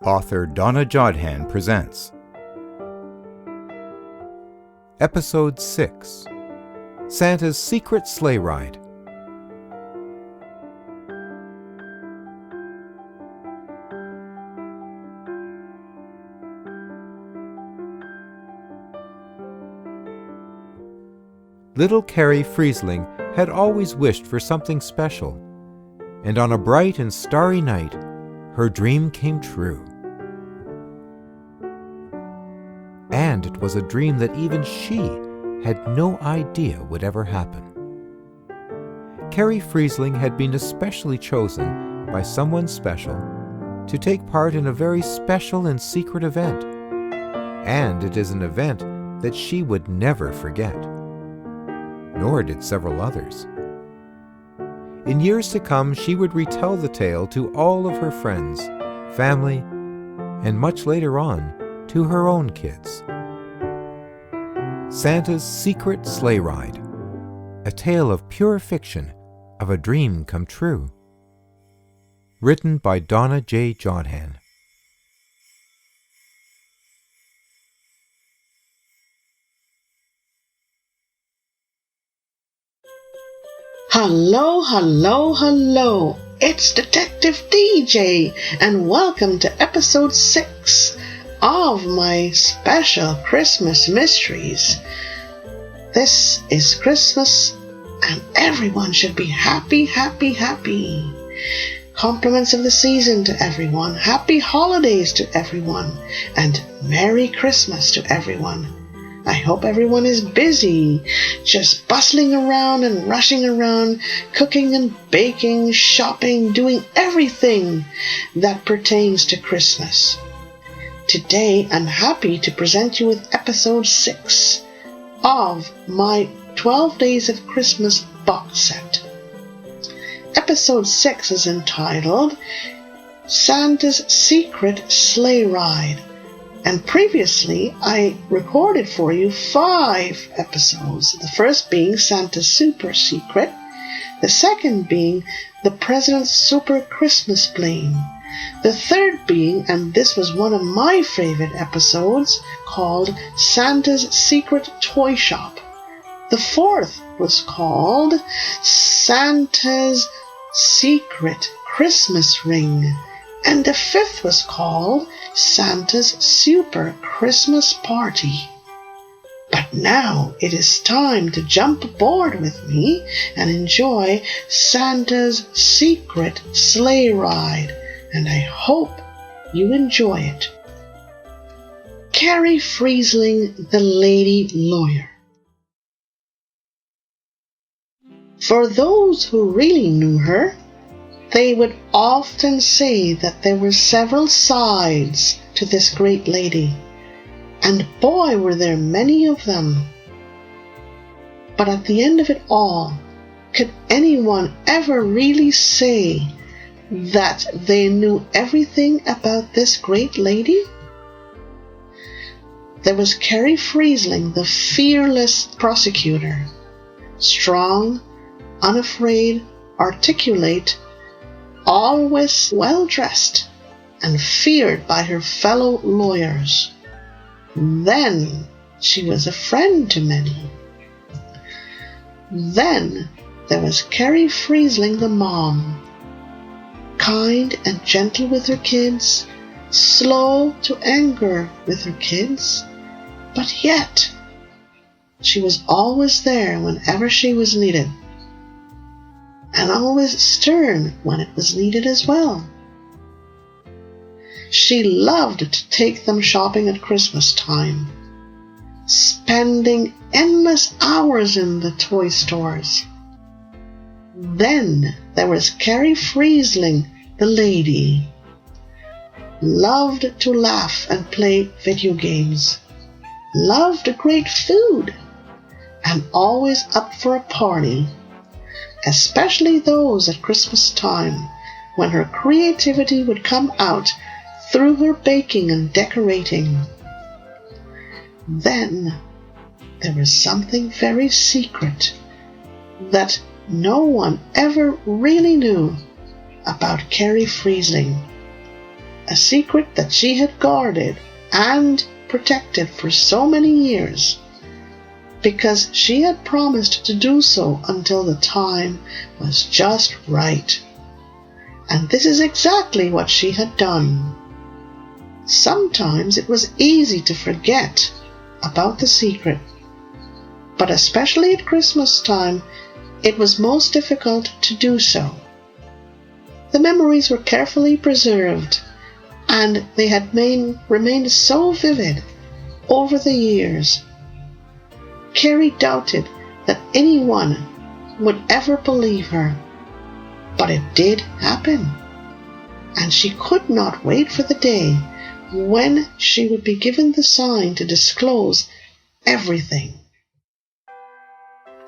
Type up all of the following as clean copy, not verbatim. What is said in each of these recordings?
Author Donna Jodhan presents Episode 6, Santa's Secret Sleigh Ride. Little Kerrie Freeseling had always wished for something special, and on a bright and starry night, her dream came true. And it was a dream that even she had no idea would ever happen. Kerrie Freeseling had been especially chosen by someone special to take part in a very special and secret event, and it is an event that she would never forget. Nor did several others. In years to come, she would retell the tale to all of her friends, family, and much later on, to her own kids. Santa's Secret Sleigh Ride, a tale of pure fiction, of a dream come true. Written by Donna J. Jodhan. Hello, hello, hello. It's Detective DJ, and welcome to episode 6 of my special Christmas mysteries. This is Christmas, and everyone should be happy, happy, happy. Compliments of the season to everyone, happy holidays to everyone, and Merry Christmas to everyone. I hope everyone is busy, just bustling around and rushing around, cooking and baking, shopping, doing everything that pertains to Christmas. Today, I'm happy to present you with episode 6 of my 12 Days of Christmas box set. Episode 6 is entitled Santa's Secret Sleigh Ride. And previously, I recorded for you 5 episodes. The first being Santa's Super Secret. The second being The President's Super Christmas Plane. The third being, and this was one of my favorite episodes, called Santa's Secret Toy Shop. The fourth was called Santa's Secret Christmas Ring. And the fifth was called Santa's Super Christmas Party. But now it is time to jump aboard with me and enjoy Santa's Secret Sleigh Ride, and I hope you enjoy it. Kerrie Freeseling, the Lady Lawyer. For those who really knew her, they would often say that there were several sides to this great lady, and boy were there many of them. But at the end of it all, could anyone ever really say that they knew everything about this great lady? There was Kerrie Freeseling, the fearless prosecutor, strong, unafraid, articulate, always well-dressed and feared by her fellow lawyers. Then she was a friend to many. Then there was Kerrie Freeseling, the mom, kind and gentle with her kids, slow to anger with her kids, but yet she was always there whenever she was needed, and always stern when it was needed as well. She loved to take them shopping at Christmas time, spending endless hours in the toy stores. Then there was Kerrie Freeseling, the lady. Loved to laugh and play video games, loved great food, and always up for a party, especially those at Christmas time, when her creativity would come out through her baking and decorating. Then there was something very secret that no one ever really knew about Kerrie Freeseling. a secret that she had guarded and protected for so many years, because she had promised to do so until the time was just right. And this is exactly what she had done. Sometimes it was easy to forget about the secret, but especially at Christmas time, it was most difficult to do so. The memories were carefully preserved, and they had remained so vivid over the years. Kerrie doubted that anyone would ever believe her, but it did happen, and she could not wait for the day when she would be given the sign to disclose everything.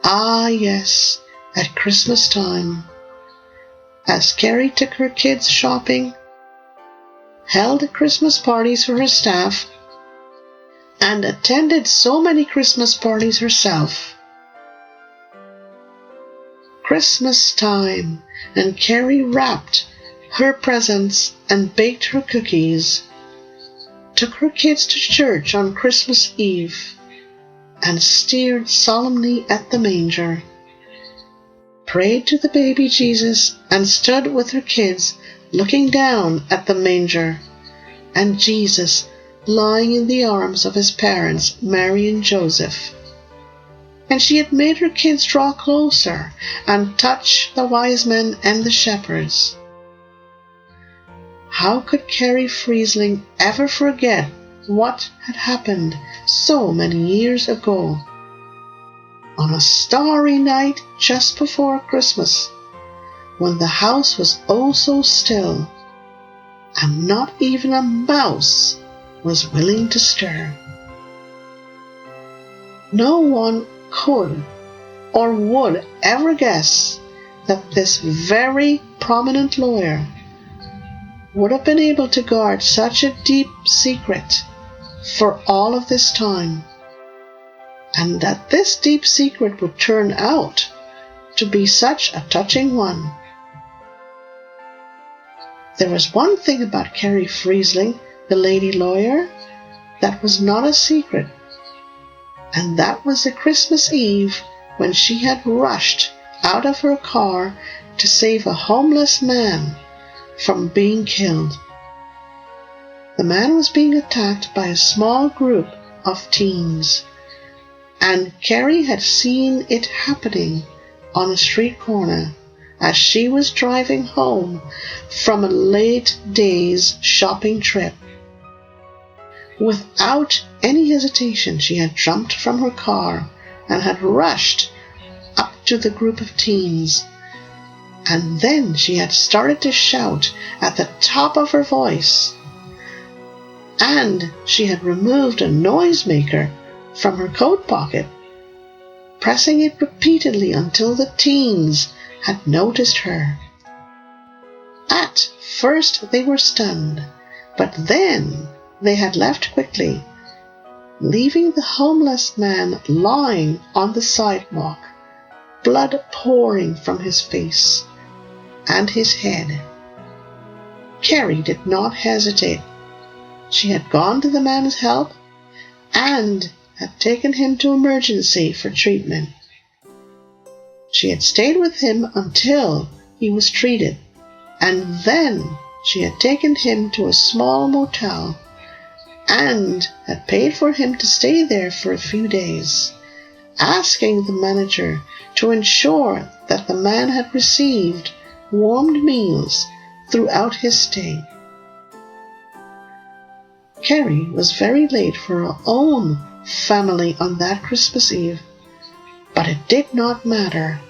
Ah, yes, at Christmas time, as Kerrie took her kids shopping, held Christmas parties for her staff, and attended so many Christmas parties herself. Christmas time, and Kerrie wrapped her presents and baked her cookies, took her kids to church on Christmas Eve, and stared solemnly at the manger, prayed to the baby Jesus, and stood with her kids looking down at the manger and Jesus lying in the arms of his parents, Mary and Joseph. And she had made her kids draw closer and touch the wise men and the shepherds. How could Kerrie Freeseling ever forget what had happened so many years ago? On a starry night just before Christmas, when the house was oh so still, and not even a mouse was willing to stir. No one could or would ever guess that this very prominent lawyer would have been able to guard such a deep secret for all of this time, and that this deep secret would turn out to be such a touching one. There was one thing about Kerrie Freeseling, the lady lawyer, that was not a secret, and that was the Christmas Eve when she had rushed out of her car to save a homeless man from being killed. The man was being attacked by a small group of teens, and Kerrie had seen it happening on a street corner as she was driving home from a late day's shopping trip. Without any hesitation, she had jumped from her car and had rushed up to the group of teens. And then she had started to shout at the top of her voice. And she had removed a noisemaker from her coat pocket, pressing it repeatedly until the teens had noticed her. At first they were stunned, but then they had left quickly, leaving the homeless man lying on the sidewalk, blood pouring from his face and his head. Kerrie did not hesitate. She had gone to the man's help and had taken him to emergency for treatment. She had stayed with him until he was treated, and then she had taken him to a small motel and had paid for him to stay there for a few days, asking the manager to ensure that the man had received warmed meals throughout his stay. Kerrie was very late for her own family on that Christmas Eve, but it did not matter.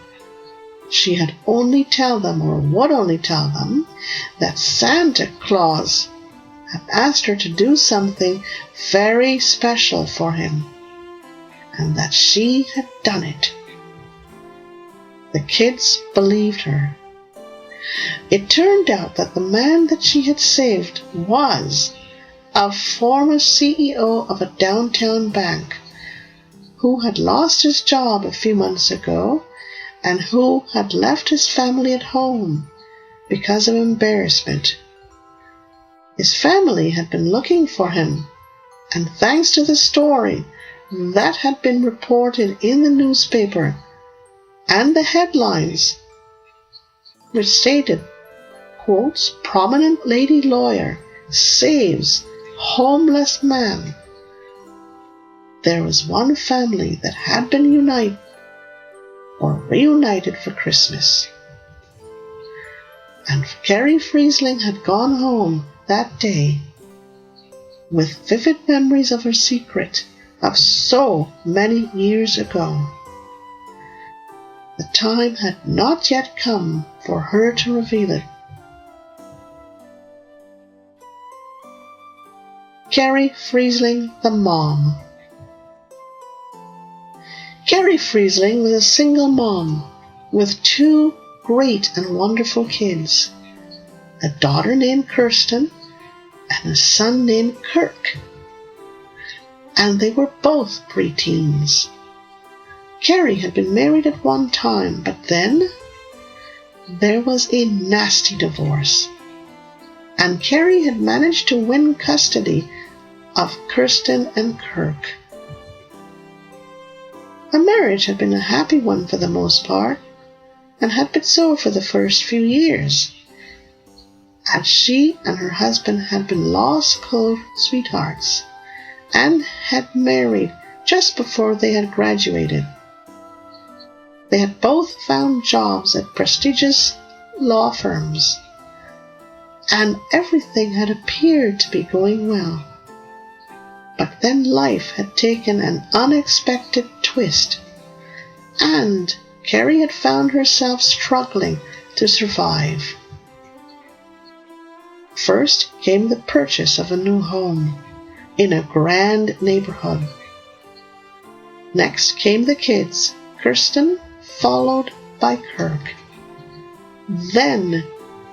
She had only tell them, or would only tell them, that Santa Claus had asked her to do something very special for him, and that she had done it. The kids believed her. It turned out that the man that she had saved was a former CEO of a downtown bank who had lost his job a few months ago and who had left his family at home because of embarrassment. His family had been looking for him, and thanks to the story that had been reported in the newspaper and the headlines, which stated, quotes, "Prominent lady lawyer saves homeless man," there was one family that had been united or reunited for Christmas. And Kerrie Freeseling had gone home that day with vivid memories of her secret of so many years ago. The time had not yet come for her to reveal it. Kerrie Freeseling, the mom. Kerrie Freeseling was a single mom with two great and wonderful kids, a daughter named Kirsten and a son named Kirk. And they were both preteens. Kerrie had been married at one time, but then there was a nasty divorce, and Kerrie had managed to win custody of Kirsten and Kirk. The marriage had been a happy one for the most part, and had been so for the first few years, as she and her husband had been law school sweethearts and had married just before they had graduated. They had both found jobs at prestigious law firms, and everything had appeared to be going well. But then life had taken an unexpected twist, and Kerrie had found herself struggling to survive. First came the purchase of a new home in a grand neighborhood. Next came the kids, Kirsten, followed by Kirk. Then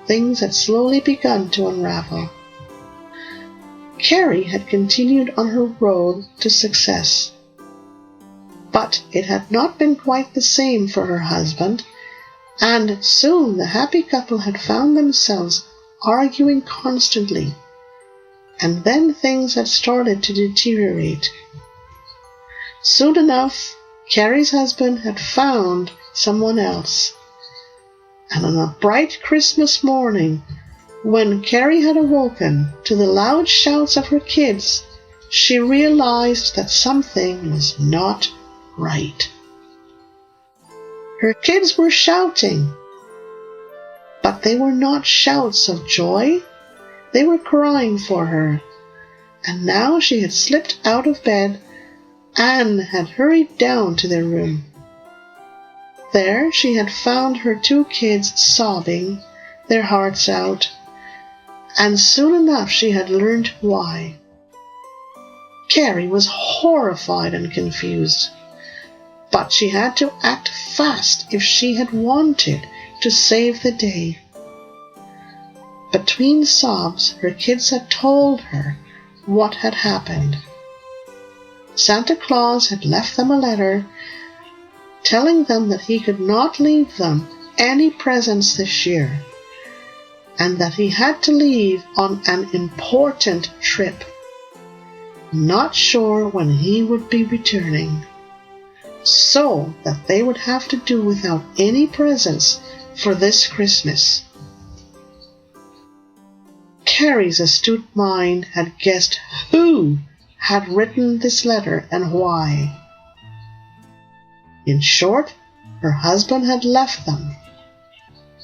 things had slowly begun to unravel. Kerrie had continued on her road to success, but it had not been quite the same for her husband, and soon the happy couple had found themselves arguing constantly, and then things had started to deteriorate. Soon enough, Kerrie's husband had found someone else, and on a bright Christmas morning, when Kerrie had awoken to the loud shouts of her kids, she realized that something was not right. Her kids were shouting, but they were not shouts of joy. They were crying for her, and now she had slipped out of bed and had hurried down to their room. There she had found her two kids sobbing their hearts out, and soon enough she had learned why. Kerrie was horrified and confused, but she had to act fast if she had wanted to save the day. Between sobs, her kids had told her what had happened. Santa Claus had left them a letter telling them that he could not leave them any presents this year, and that he had to leave on an important trip, not sure when he would be returning, so that they would have to do without any presents for this Christmas. Kerrie's astute mind had guessed who had written this letter and why. In short, her husband had left them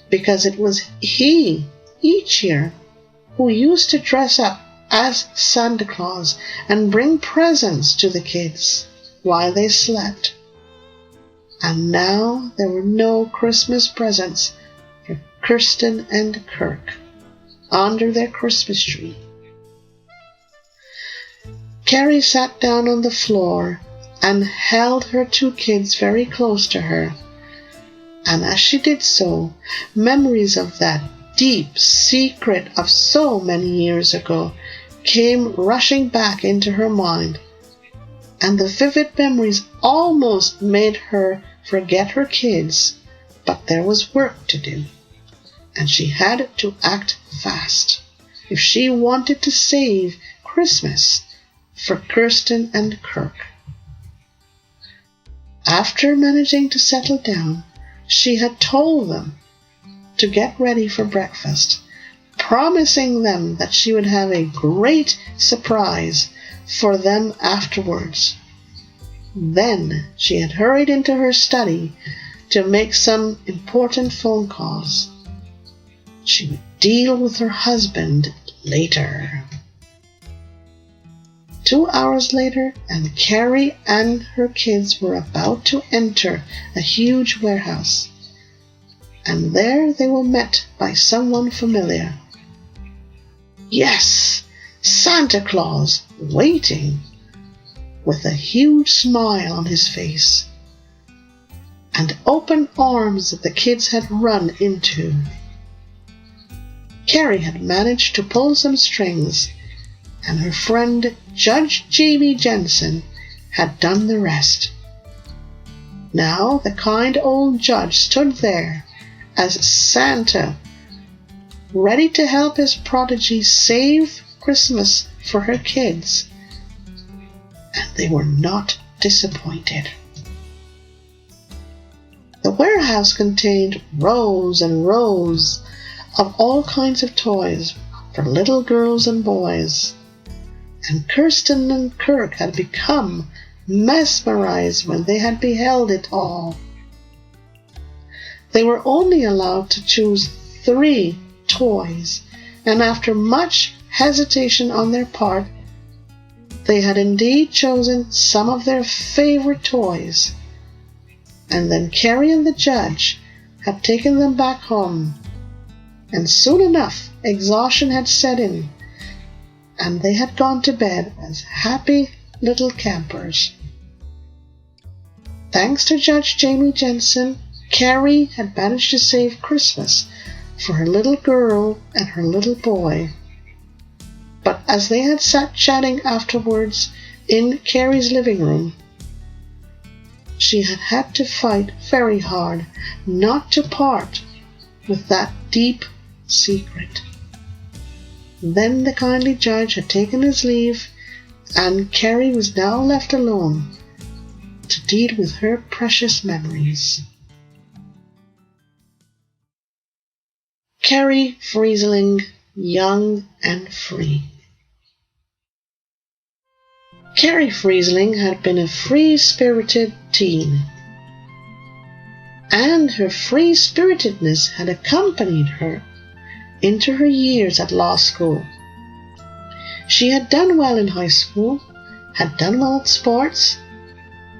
because it was he, each year, who used to dress up as Santa Claus and bring presents to the kids while they slept. And now there were no Christmas presents for Kirsten and Kirk under their Christmas tree. Kerrie sat down on the floor and held her two kids very close to her, and as she did so, memories of that deep secret of so many years ago came rushing back into her mind, and the vivid memories almost made her forget her kids, but there was work to do, and she had to act fast. if she wanted to save Christmas for Kirsten and Kirk. After managing to settle down, she had told them to get ready for breakfast, promising them that she would have a great surprise for them afterwards. Then she had hurried into her study to make some important phone calls. She would deal with her husband later. 2 hours later, and Kerrie and her kids were about to enter a huge warehouse. And there they were met by someone familiar. Yes, Santa Claus, waiting, with a huge smile on his face, and open arms that the kids had run into. Kerrie had managed to pull some strings, and her friend Judge Jamie Jensen had done the rest. Now the kind old judge stood there as Santa, ready to help his prodigy save Christmas for her kids, and they were not disappointed. The warehouse contained rows and rows of all kinds of toys for little girls and boys, and Kirsten and Kirk had become mesmerized when they had beheld it all. They were only allowed to choose 3 toys, and after much hesitation on their part, they had indeed chosen some of their favorite toys, and then Kerrie and the judge had taken them back home, and soon enough exhaustion had set in, and they had gone to bed as happy little campers. Thanks to Judge Jamie Jensen, Kerrie had managed to save Christmas for her little girl and her little boy. But as they had sat chatting afterwards in Kerrie's living room, she had had to fight very hard not to part with that deep secret. Then the kindly judge had taken his leave, and Kerrie was now left alone to deal with her precious memories. Kerrie Freeseling, Young and Free. Kerrie Freeseling had been a free-spirited teen, and her free-spiritedness had accompanied her into her years at law school. She had done well in high school, had done well at sports,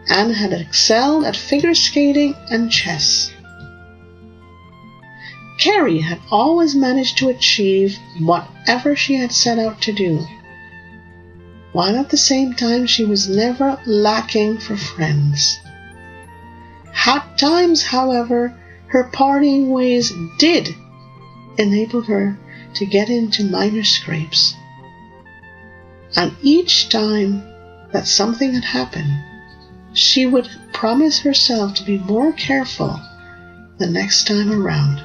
and had excelled at figure skating and chess. Kerrie had always managed to achieve whatever she had set out to do, while at the same time she was never lacking for friends. At times, however, her partying ways did enable her to get into minor scrapes, and each time that something had happened, she would promise herself to be more careful the next time around.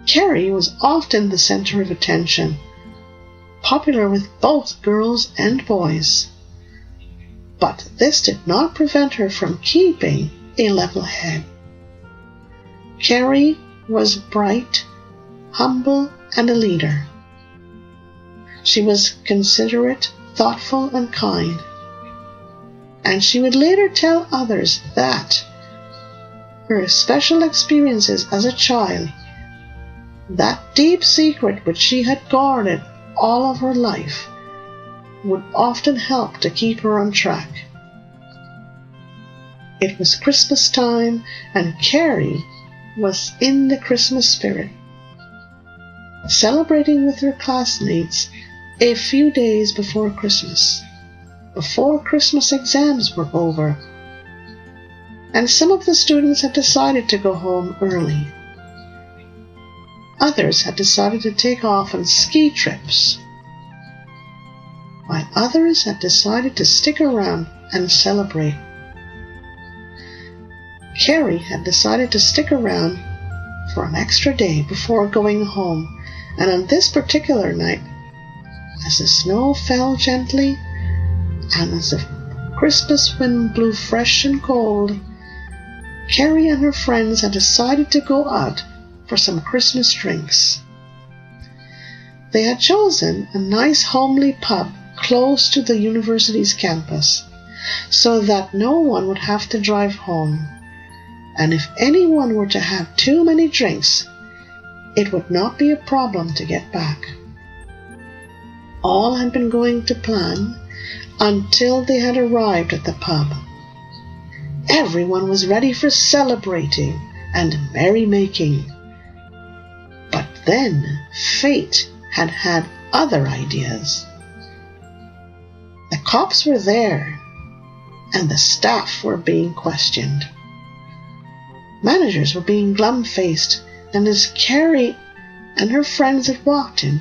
Kerrie was often the center of attention, popular with both girls and boys. But this did not prevent her from keeping a level head. Kerrie was bright, humble, and a leader. She was considerate, thoughtful, and kind. And she would later tell others that her special experiences as a child, that deep secret which she had guarded all of her life, would often help to keep her on track. It was Christmas time, and Kerrie was in the Christmas spirit, celebrating with her classmates a few days before Christmas exams were over, and some of the students had decided to go home early. Others had decided to take off on ski trips, while others had decided to stick around and celebrate. Kerrie had decided to stick around for an extra day before going home, And on this particular night, as the snow fell gently, and as the Christmas wind blew fresh and cold, Kerrie and her friends had decided to go out for some Christmas drinks. They had chosen a nice homely pub close to the university's campus, so that no one would have to drive home, and if anyone were to have too many drinks, it would not be a problem to get back. All had been going to plan until they had arrived at the pub. Everyone was ready for celebrating and merrymaking. But then fate had had other ideas. The cops were there, and the staff were being questioned. Managers were being glum-faced, and as Kerrie and her friends had walked in,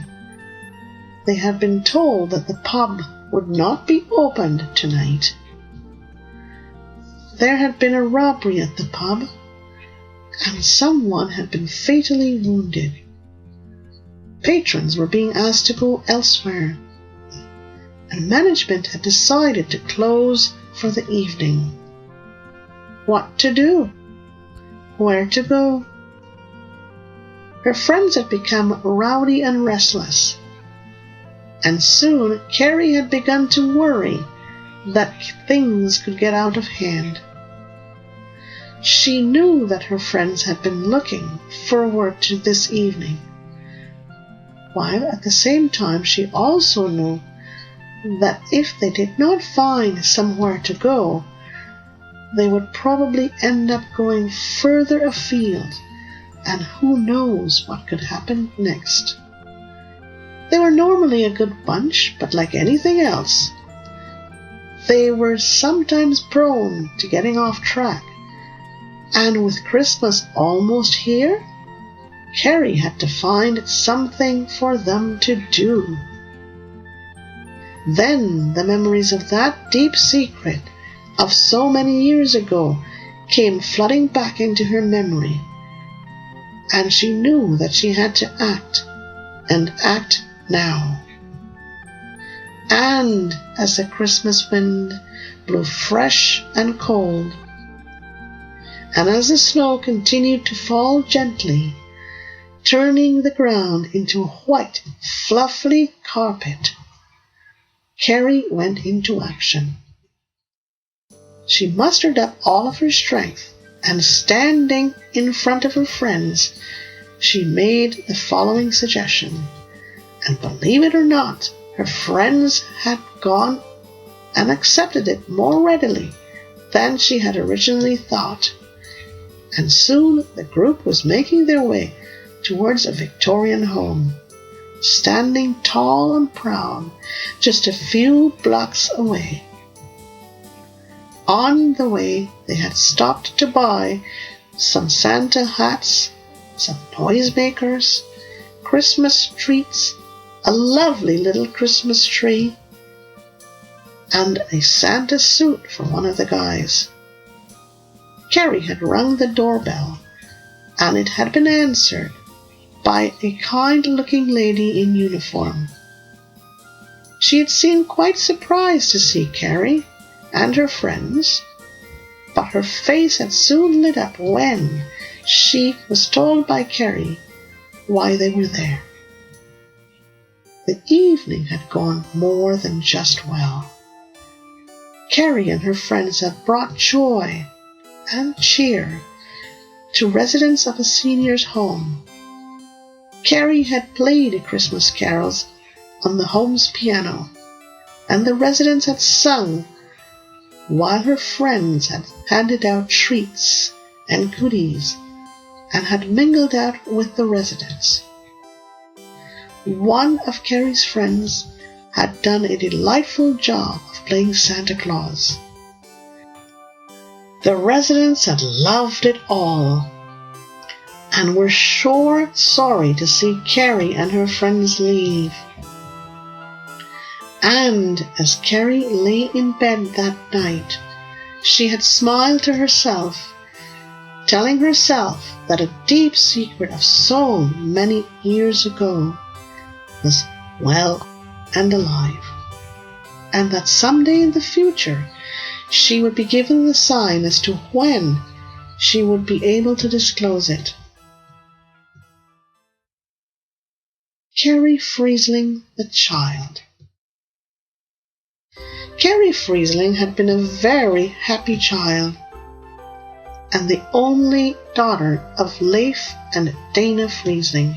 they had been told that the pub would not be opened tonight. There had been a robbery at the pub, and someone had been fatally wounded. Patrons were being asked to go elsewhere, and management had decided to close for the evening. What to do? Where to go? Her friends had become rowdy and restless, and soon Kerrie had begun to worry that things could get out of hand. She knew that her friends had been looking forward to this evening, while at the same time she also knew that if they did not find somewhere to go, they would probably end up going further afield, and who knows what could happen next. They were normally a good bunch, but like anything else, they were sometimes prone to getting off track, and with Christmas almost here, Kerrie had to find something for them to do. Then the memories of that deep secret of so many years ago came flooding back into her memory, and she knew that she had to act, and act now. And as the Christmas wind blew fresh and cold, and as the snow continued to fall gently, turning the ground into a white, fluffy carpet, Kerrie went into action. She mustered up all of her strength, and standing in front of her friends, she made the following suggestion. And believe it or not, her friends had gone and accepted it more readily than she had originally thought. And soon the group was making their way towards a Victorian home, standing tall and proud just a few blocks away. On the way, they had stopped to buy some Santa hats, some noisemakers, Christmas treats, a lovely little Christmas tree, and a Santa suit for one of the guys. Kerrie had rung the doorbell, and it had been answered by a kind-looking lady in uniform. She had seemed quite surprised to see Kerrie and her friends, but her face had soon lit up when she was told by Kerrie why they were there. The evening had gone more than just well. Kerrie and her friends had brought joy and cheer to residents of a senior's home. Kerrie had played Christmas carols on the home's piano, and the residents had sung, while her friends had handed out treats and goodies and had mingled out with the residents. One of Kerrie's friends had done a delightful job of playing Santa Claus. The residents had loved it all, and were sure sorry to see Kerrie and her friends leave. And as Kerrie lay in bed that night, she had smiled to herself, telling herself that a deep secret of so many years ago was well and alive, and that someday in the future she would be given the sign as to when she would be able to disclose it. Kerrie Freeseling, the child. Kerrie Freeseling had been a very happy child, and the only daughter of Leif and Dana Freeseling.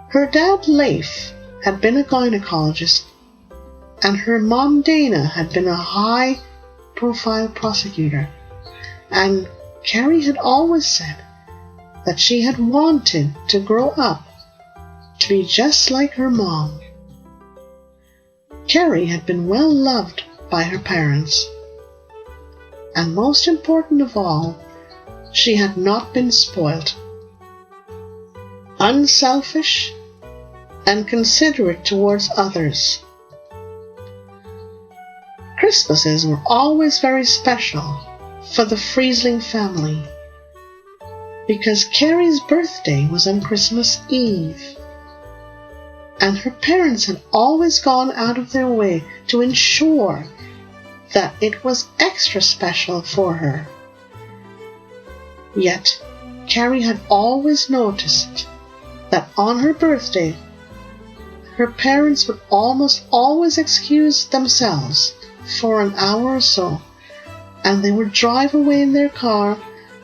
Her dad Leif had been a gynecologist, and her mom Dana had been a high-profile prosecutor, and Kerrie had always said that she had wanted to grow up to be just like her mom. Kerrie had been well loved by her parents, and most important of all, she had not been spoilt. Unselfish and considerate towards others. Christmases were always very special for the Freeseling family, because Kerrie's birthday was on Christmas Eve, and her parents had always gone out of their way to ensure that it was extra special for her. Yet, Kerrie had always noticed that on her birthday, her parents would almost always excuse themselves for an hour or so, and they would drive away in their car,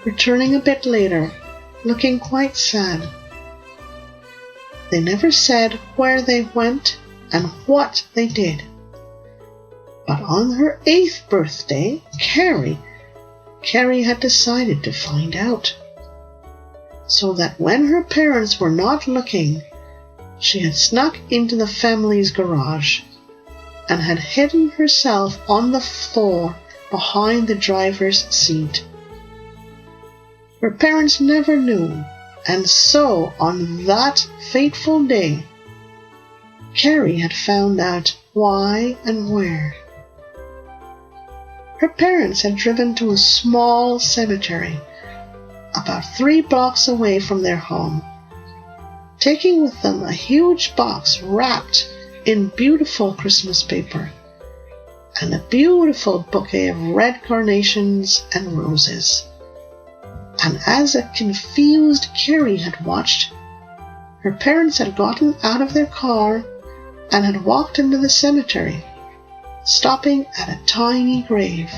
returning a bit later, looking quite sad. They never said where they went and what they did. But on her 8th birthday, Kerrie had decided to find out, so that when her parents were not looking, she had snuck into the family's garage and had hidden herself on the floor behind the driver's seat. Her parents never knew, and so on that fateful day, Kerrie had found out why and where. Her parents had driven to a small cemetery about 3 blocks away from their home, taking with them a huge box wrapped in beautiful Christmas paper and a beautiful bouquet of red carnations and roses. And as a confused Kerrie had watched, her parents had gotten out of their car and had walked into the cemetery, stopping at a tiny grave.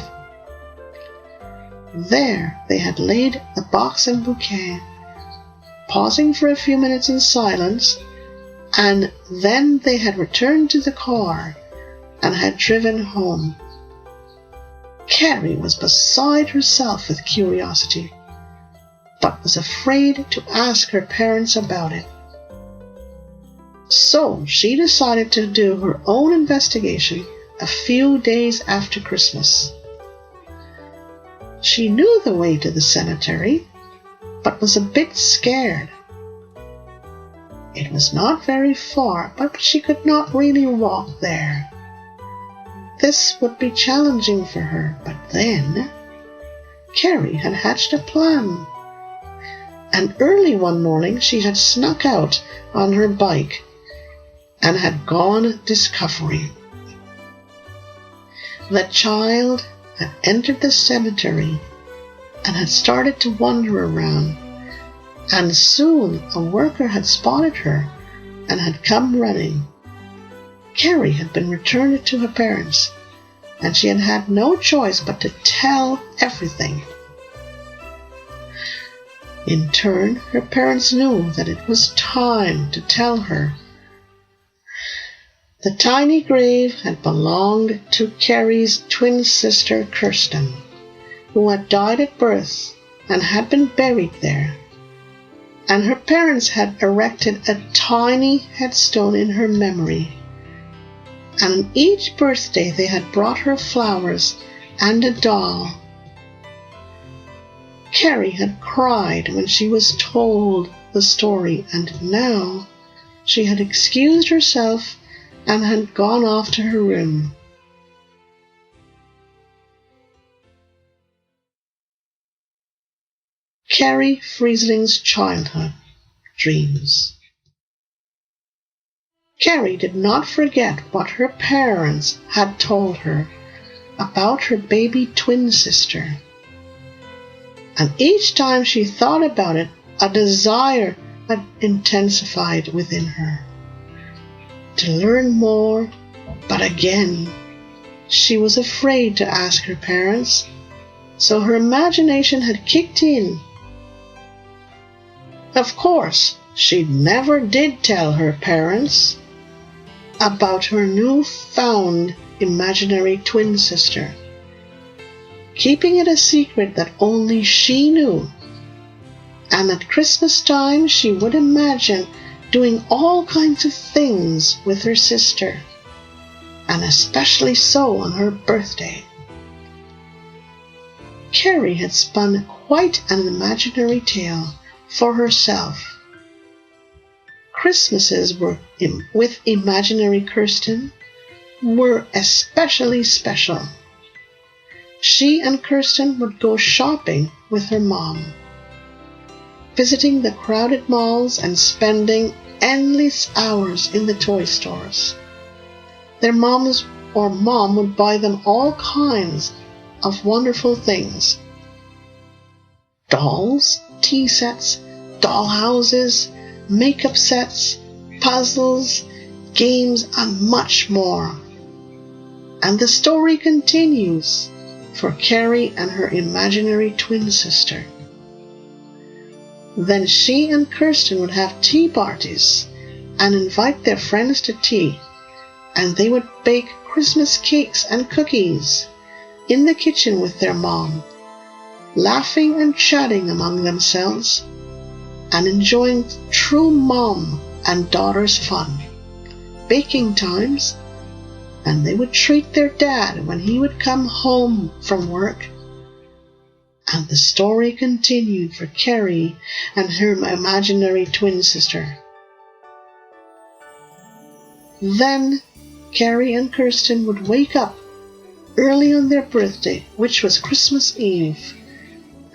There they had laid the box and bouquet, pausing for a few minutes in silence, and then they had returned to the car and had driven home. Kerrie was beside herself with curiosity, but was afraid to ask her parents about it. So she decided to do her own investigation a few days after Christmas. She knew the way to the cemetery, but was a bit scared. It was not very far, but she could not really walk there. This would be challenging for her, but then Kerrie had hatched a plan. And early one morning she had snuck out on her bike and had gone discovering. The child had entered the cemetery and had started to wander around, and soon a worker had spotted her and had come running. Kerrie had been returned to her parents, and she had had no choice but to tell everything. In turn, her parents knew that it was time to tell her. The tiny grave had belonged to Kerrie's twin sister Kirsten, who had died at birth and had been buried there, and her parents had erected a tiny headstone in her memory. And on each birthday they had brought her flowers and a doll. Kerrie had cried when she was told the story, and now she had excused herself and had gone off to her room. Kerrie Freeseling's childhood dreams. Kerrie did not forget what her parents had told her about her baby twin sister. And each time she thought about it, a desire had intensified within her to learn more, but again, she was afraid to ask her parents, so her imagination had kicked in. Of course, she never did tell her parents about her newfound imaginary twin sister, keeping it a secret that only she knew. And at Christmas time, she would imagine doing all kinds of things with her sister, and especially so on her birthday. Kerrie had spun quite an imaginary tale for herself. Christmases with imaginary Kirsten were especially special. She and Kirsten would go shopping with her mom, visiting the crowded malls and spending endless hours in the toy stores. Their mom would buy them all kinds of wonderful things: dolls, tea sets, doll houses, makeup sets, puzzles, games, and much more. And the story continues for Kerrie and her imaginary twin sister. Then she and Kirsten would have tea parties and invite their friends to tea, and they would bake Christmas cakes and cookies in the kitchen with their mom, laughing and chatting among themselves and enjoying true mom and daughter's fun. Baking times, and they would treat their dad when he would come home from work. And the story continued for Kerrie and her imaginary twin sister. Then Kerrie and Kirsten would wake up early on their birthday, which was Christmas Eve,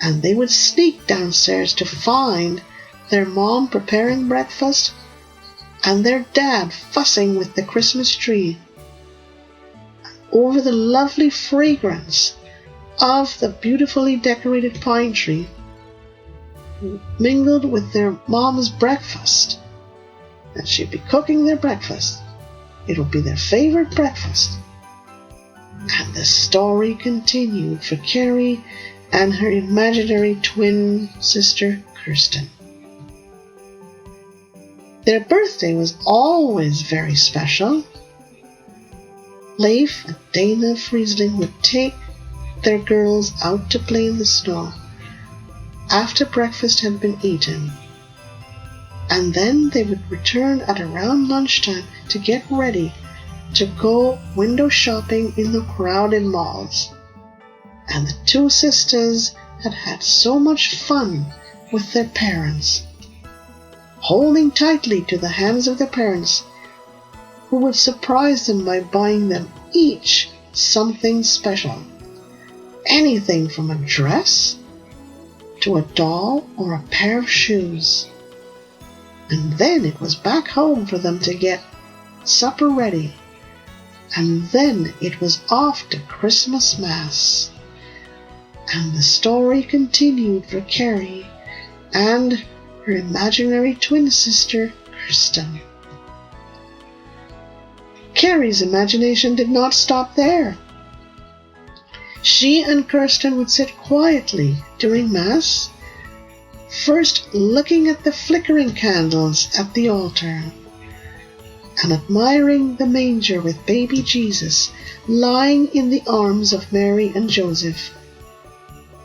and they would sneak downstairs to find their mom preparing breakfast and their dad fussing with the Christmas tree over the lovely fragrance of the beautifully decorated pine tree, mingled with their mom's breakfast. And she'd be cooking their breakfast. It would be their favorite breakfast. And the story continued for Kerrie and her imaginary twin sister, Kirsten. Their birthday was always very special. Leif and Dana Freeseling would take their girls out to play in the snow after breakfast had been eaten, and then they would return at around lunchtime to get ready to go window shopping in the crowded malls. And the two sisters had had so much fun with their parents, holding tightly to the hands of their parents, who would surprise them by buying them each something special. Anything from a dress to a doll or a pair of shoes. And then it was back home for them to get supper ready. And then it was off to Christmas Mass. And the story continued for Kerrie and her imaginary twin sister, Kirsten. Kerrie's imagination did not stop there. She and Kirsten would sit quietly during Mass, first looking at the flickering candles at the altar and admiring the manger with baby Jesus lying in the arms of Mary and Joseph.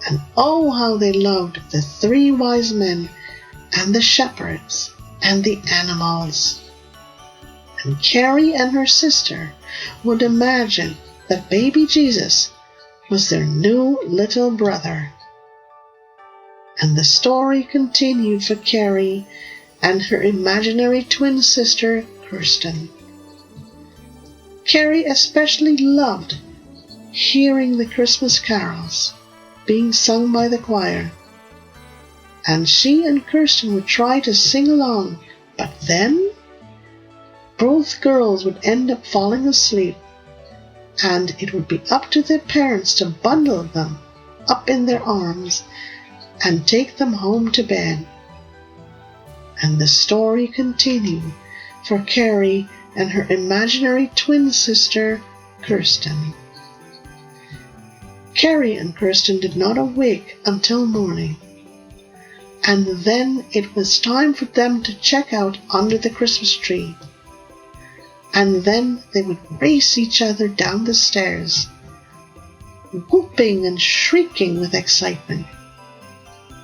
And oh, how they loved the 3 wise men and the shepherds and the animals. And Kerrie and her sister would imagine that baby Jesus was their new little brother. And the story continued for Kerrie and her imaginary twin sister, Kirsten. Kerrie especially loved hearing the Christmas carols being sung by the choir, and she and Kirsten would try to sing along, but then both girls would end up falling asleep, and it would be up to their parents to bundle them up in their arms and take them home to bed. And the story continued for Kerrie and her imaginary twin sister, Kirsten. Kerrie and Kirsten did not awake until morning, and then it was time for them to check out under the Christmas tree. And then they would race each other down the stairs, whooping and shrieking with excitement.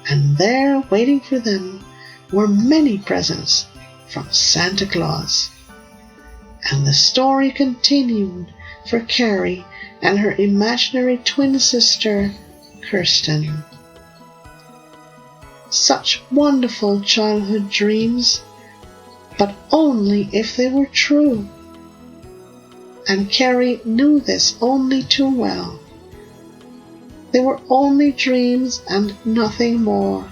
And there, waiting for them, were many presents from Santa Claus. And the story continued for Kerrie and her imaginary twin sister, Kirsten. Such wonderful childhood dreams, but only if they were true. And Kerrie knew this only too well. They were only dreams and nothing more.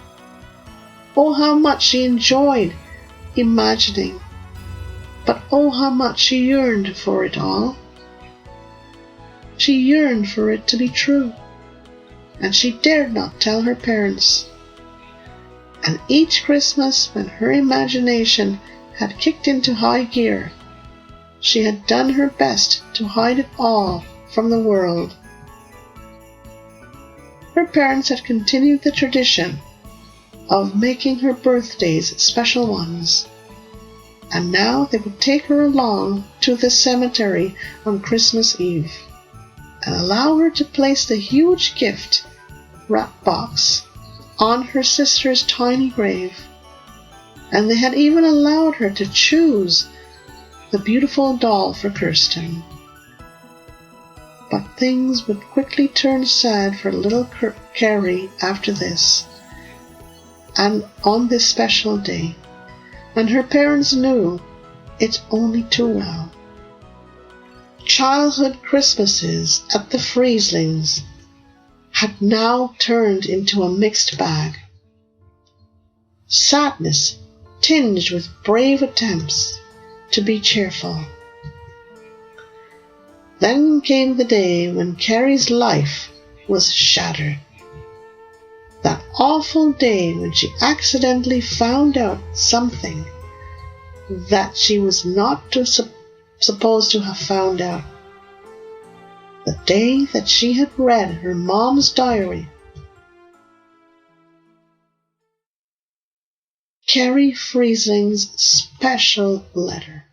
Oh, how much she enjoyed imagining, but oh, how much she yearned for it all. She yearned for it to be true, and she dared not tell her parents. And each Christmas, when her imagination had kicked into high gear, she had done her best to hide it all from the world. Her parents had continued the tradition of making her birthdays special ones, and now they would take her along to the cemetery on Christmas Eve and allow her to place the huge gift wrap box on her sister's tiny grave. And they had even allowed her to choose the beautiful doll for Kirsten. But things would quickly turn sad for little Kerrie after this, and on this special day, and her parents knew it only too well. Childhood Christmases at the Freeselings had now turned into a mixed bag. Sadness tinged with brave attempts to be cheerful. Then came the day when Kerrie's life was shattered. That awful day when she accidentally found out something that she was not supposed to have found out. The day that she had read her mom's diary. Kerrie Freeseling's special letter.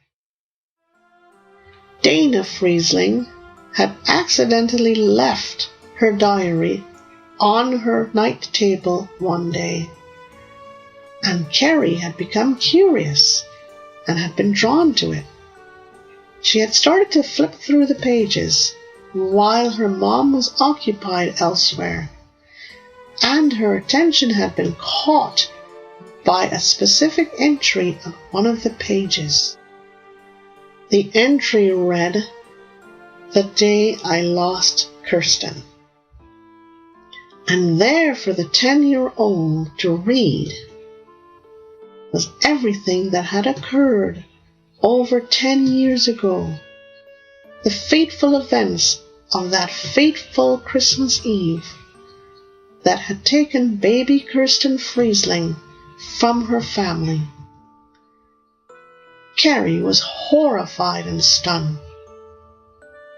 Dana Freeseling had accidentally left her diary on her night table one day, and Kerrie had become curious and had been drawn to it. She had started to flip through the pages while her mom was occupied elsewhere, and her attention had been caught by a specific entry on one of the pages. The entry read, "The day I lost Kirsten." And there for the 10-year-old to read was everything that had occurred over 10 years ago. The fateful events of that fateful Christmas Eve that had taken baby Kirsten Freeseling from her family. Kerrie was horrified and stunned,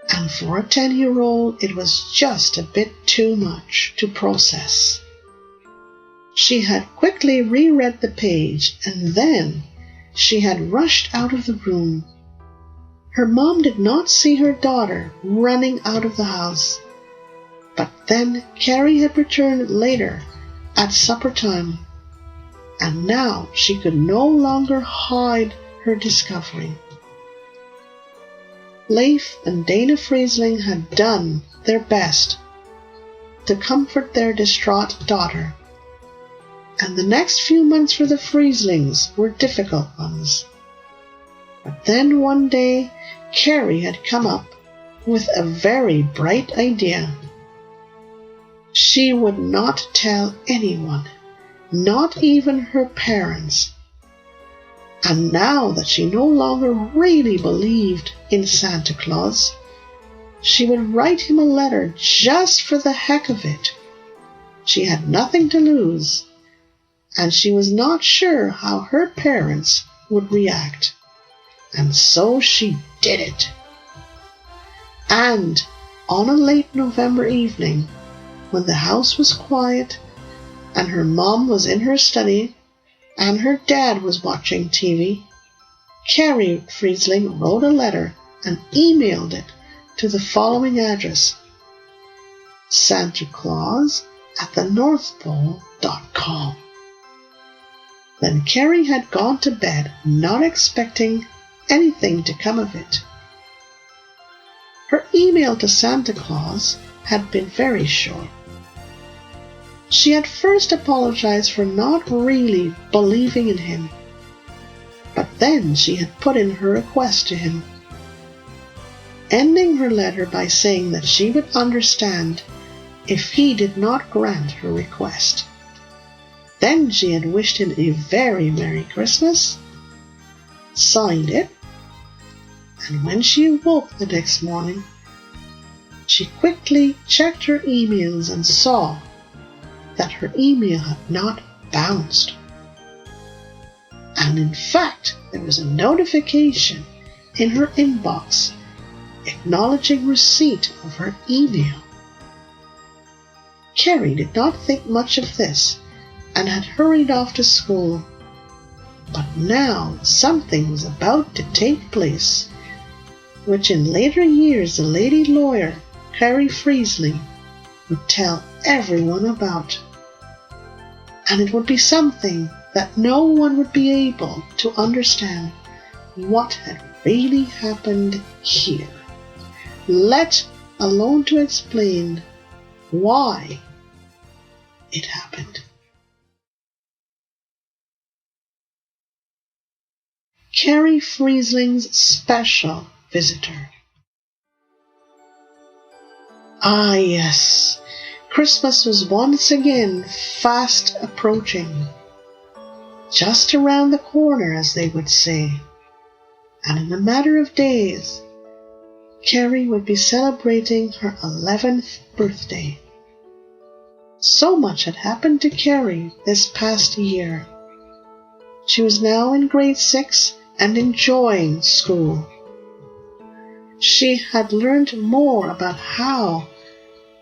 and for a 10-year-old it was just a bit too much to process. She had quickly reread the page, and then she had rushed out of the room. Her mom did not see her daughter running out of the house, but then Kerrie had returned later at supper time, and now she could no longer hide her discovery. Leif and Dana Freeseling had done their best to comfort their distraught daughter, and the next few months for the Freeselings were difficult ones. But then one day, Kerrie had come up with a very bright idea. She would not tell anyone, not even her parents. And now that she no longer really believed in Santa Claus, she would write him a letter just for the heck of it. She had nothing to lose, and she was not sure how her parents would react. And so she did it. And on a late November evening, when the house was quiet and her mom was in her study and her dad was watching TV, Kerrie Freeseling wrote a letter and emailed it to the following address: Santa Claus at the NorthPole.com. Then Kerrie had gone to bed, not expecting anything to come of it. Her email to Santa Claus had been very short. She had first apologized for not really believing in him, but then she had put in her request to him, ending her letter by saying that she would understand if he did not grant her request. Then she had wished him a very Merry Christmas, signed it, and when she awoke the next morning, she quickly checked her emails and saw that her email had not bounced. And in fact, there was a notification in her inbox acknowledging receipt of her email. Kerrie did not think much of this and had hurried off to school. But now something was about to take place, which in later years the lady lawyer, Kerrie Freeseling, would tell everyone about. And it would be something that no one would be able to understand what had really happened here, let alone to explain why it happened. Kerrie Freeseling's special visitor. Ah, yes, Christmas was once again fast approaching. Just around the corner, as they would say. And in a matter of days, Kerrie would be celebrating her 11th birthday. So much had happened to Kerrie this past year. She was now in grade 6 and enjoying school. She had learned more about how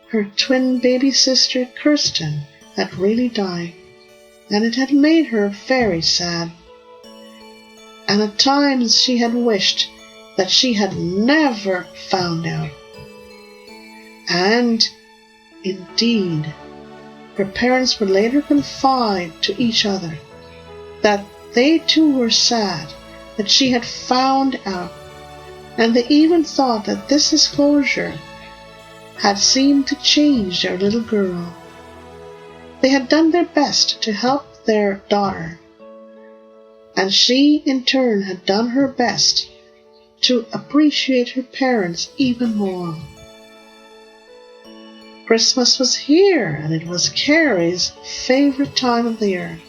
her twin baby sister Kirsten had really died, and it had made her very sad. And at times she had wished that she had never found out. And, indeed, her parents would later confide to each other that they too were sad that she had found out, and they even thought that this disclosure had seemed to change their little girl. They had done their best to help their daughter, and she in turn had done her best to appreciate her parents even more. Christmas was here, and it was Kerrie's favorite time of the year.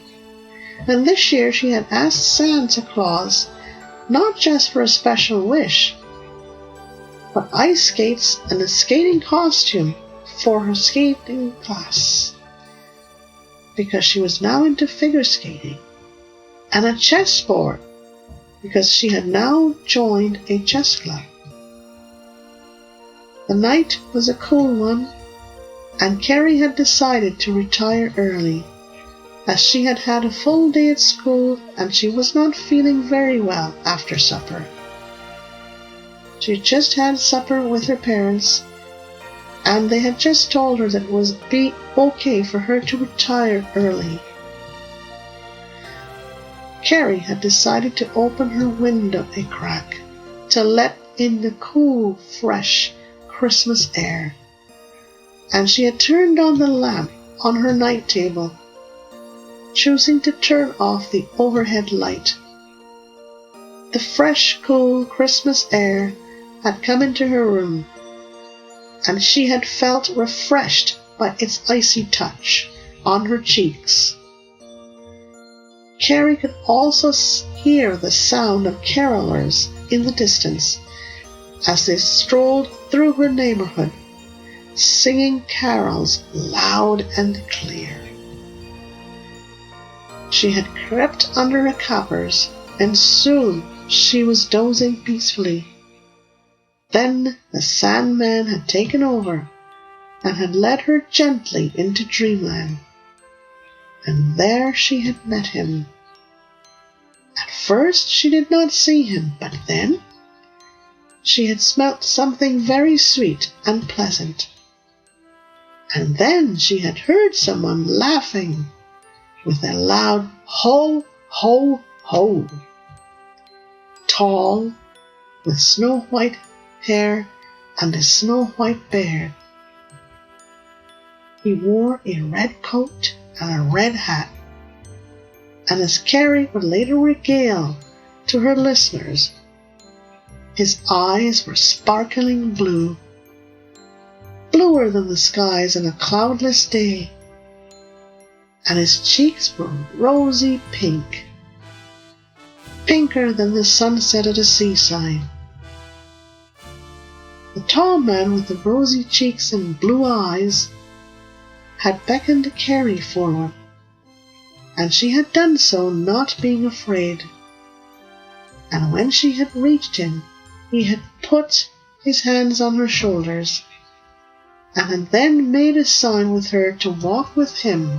And this year she had asked Santa Claus not just for a special wish, but ice skates and a skating costume for her skating class, because she was now into figure skating, and a chessboard, because she had now joined a chess club. The night was a cool one, and Kerrie had decided to retire early, as she had had a full day at school and she was not feeling very well after supper. She had just had supper with her parents, and they had just told her that it was be okay for her to retire early. Kerrie had decided to open her window a crack to let in the cool, fresh Christmas air, and she had turned on the lamp on her night table, choosing to turn off the overhead light. The fresh, cool Christmas air had come into her room, and she had felt refreshed by its icy touch on her cheeks. Kerrie could also hear the sound of carolers in the distance as they strolled through her neighborhood, singing carols loud and clear. She had crept under her covers, and soon she was dozing peacefully. Then the Sandman had taken over and had led her gently into dreamland, and there she had met him. At first she did not see him, but then she had smelt something very sweet and pleasant. And then she had heard someone laughing with a loud ho, ho, ho. Tall, with snow-white hair and a snow-white beard. He wore a red coat and a red hat, and as Kerrie would later regale to her listeners, his eyes were sparkling blue, bluer than the skies on a cloudless day, and his cheeks were rosy pink, pinker than the sunset at a seaside. The tall man with the rosy cheeks and blue eyes had beckoned Kerrie forward, and she had done so, not being afraid. And when she had reached him, he had put his hands on her shoulders, and had then made a sign with her to walk with him.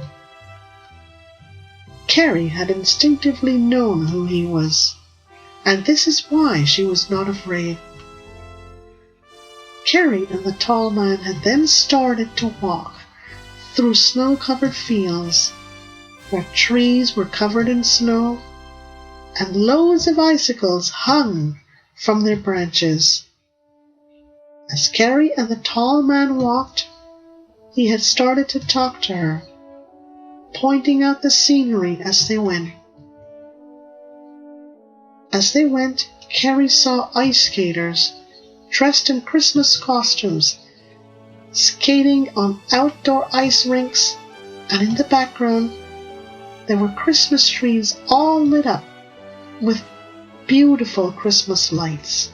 Kerrie had instinctively known who he was, and this is why she was not afraid. Kerrie and the tall man had then started to walk through snow-covered fields, where trees were covered in snow, and loads of icicles hung from their branches. As Kerrie and the tall man walked, he had started to talk to her, pointing out the scenery as they went. As they went, Kerrie saw ice skaters dressed in Christmas costumes, skating on outdoor ice rinks, and in the background there were Christmas trees all lit up with beautiful Christmas lights.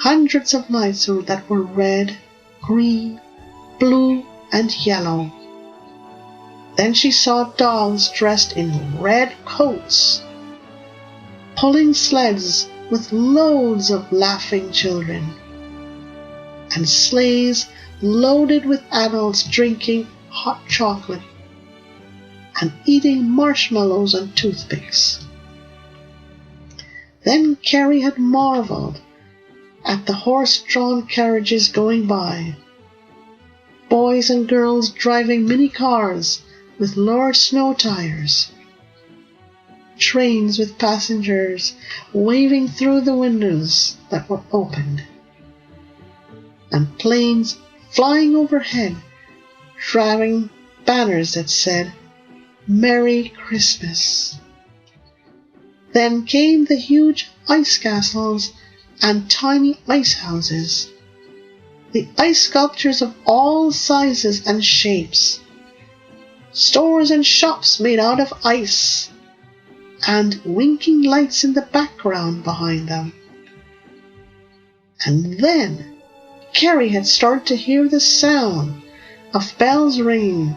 Hundreds of lights that were red, green, blue, and yellow. Then she saw dolls dressed in red coats, pulling sleds with loads of laughing children, and sleighs loaded with adults drinking hot chocolate and eating marshmallows and toothpicks. Then Kerrie had marveled at the horse-drawn carriages going by, boys and girls driving mini cars with large snow tires, trains with passengers waving through the windows that were opened, and planes flying overhead driving banners that said, "Merry Christmas." Then came the huge ice castles and tiny ice houses, the ice sculptures of all sizes and shapes, stores and shops made out of ice, and winking lights in the background behind them. And then Kerrie had started to hear the sound of bells ringing,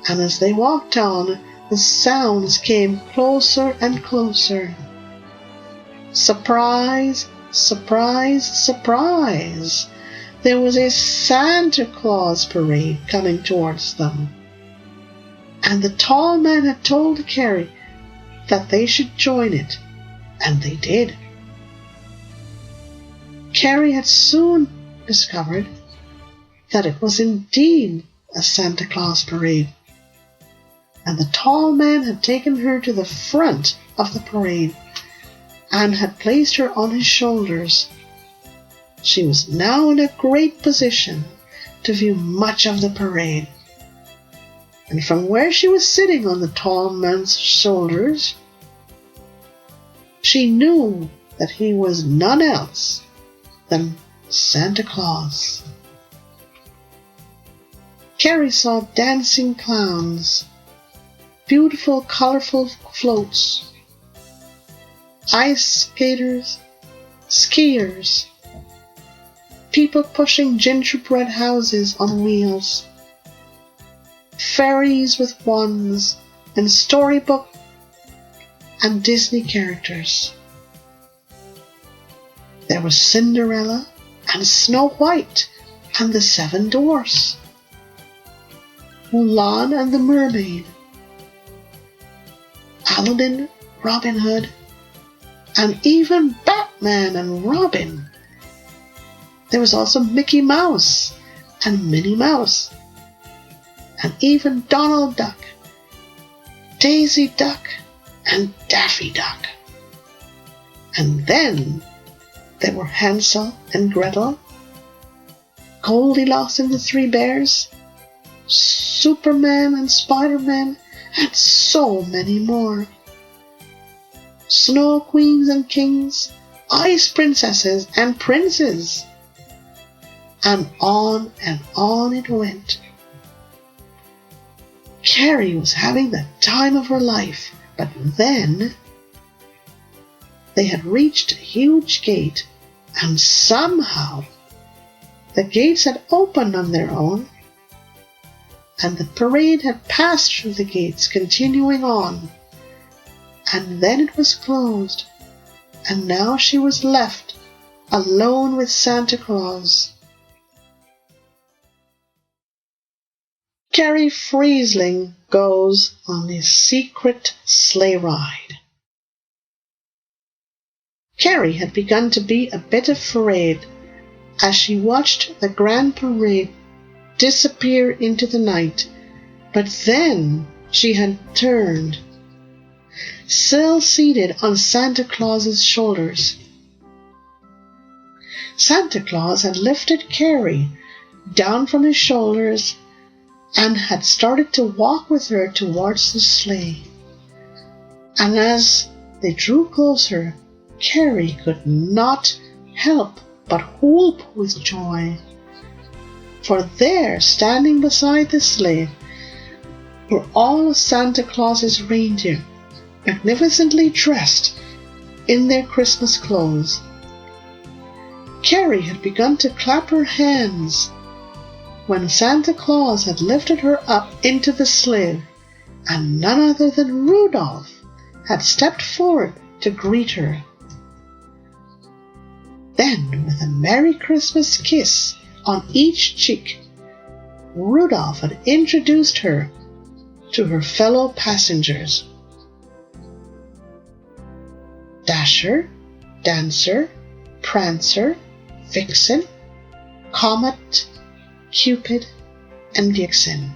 and as they walked on, the sounds came closer and closer. Surprise, surprise, surprise! There was a Santa Claus parade coming towards them. And the tall man had told Kerrie that they should join it, and they did. Kerrie had soon discovered that it was indeed a Santa Claus parade, and the tall man had taken her to the front of the parade and had placed her on his shoulders. She was now in a great position to view much of the parade, and from where she was sitting on the tall man's shoulders, she knew that he was none else than Santa Claus. Kerrie saw dancing clowns, beautiful, colorful floats, ice skaters, skiers, people pushing gingerbread houses on wheels, fairies with wands, and storybook and Disney characters. There was Cinderella and Snow White and the 7 Dwarfs, Mulan and the Mermaid, Aladdin, Robin Hood, and even Batman and Robin. There was also Mickey Mouse and Minnie Mouse, and even Donald Duck, Daisy Duck, and Daffy Duck. And then there were Hansel and Gretel, Goldilocks and the 3 Bears, Superman and Spider-Man, and so many more. Snow queens and kings, ice princesses and princes. And on it went. Kerrie was having the time of her life, but then they had reached a huge gate, and somehow the gates had opened on their own, and the parade had passed through the gates, continuing on, and then it was closed, and now she was left alone with Santa Claus. Kerrie Freeseling goes on his secret sleigh ride. Kerrie had begun to be a bit afraid as she watched the grand parade disappear into the night, but then she had turned, still seated on Santa Claus's shoulders. Santa Claus had lifted Kerrie down from his shoulders and had started to walk with her towards the sleigh. And as they drew closer, Kerrie could not help but whoop with joy. For there, standing beside the sleigh, were all of Santa Claus's reindeer, magnificently dressed in their Christmas clothes. Kerrie had begun to clap her hands when Santa Claus had lifted her up into the sleigh, and none other than Rudolph had stepped forward to greet her. Then, with a Merry Christmas kiss on each cheek, Rudolph had introduced her to her fellow passengers. Dasher, Dancer, Prancer, Vixen, Comet, Cupid, and Vixen.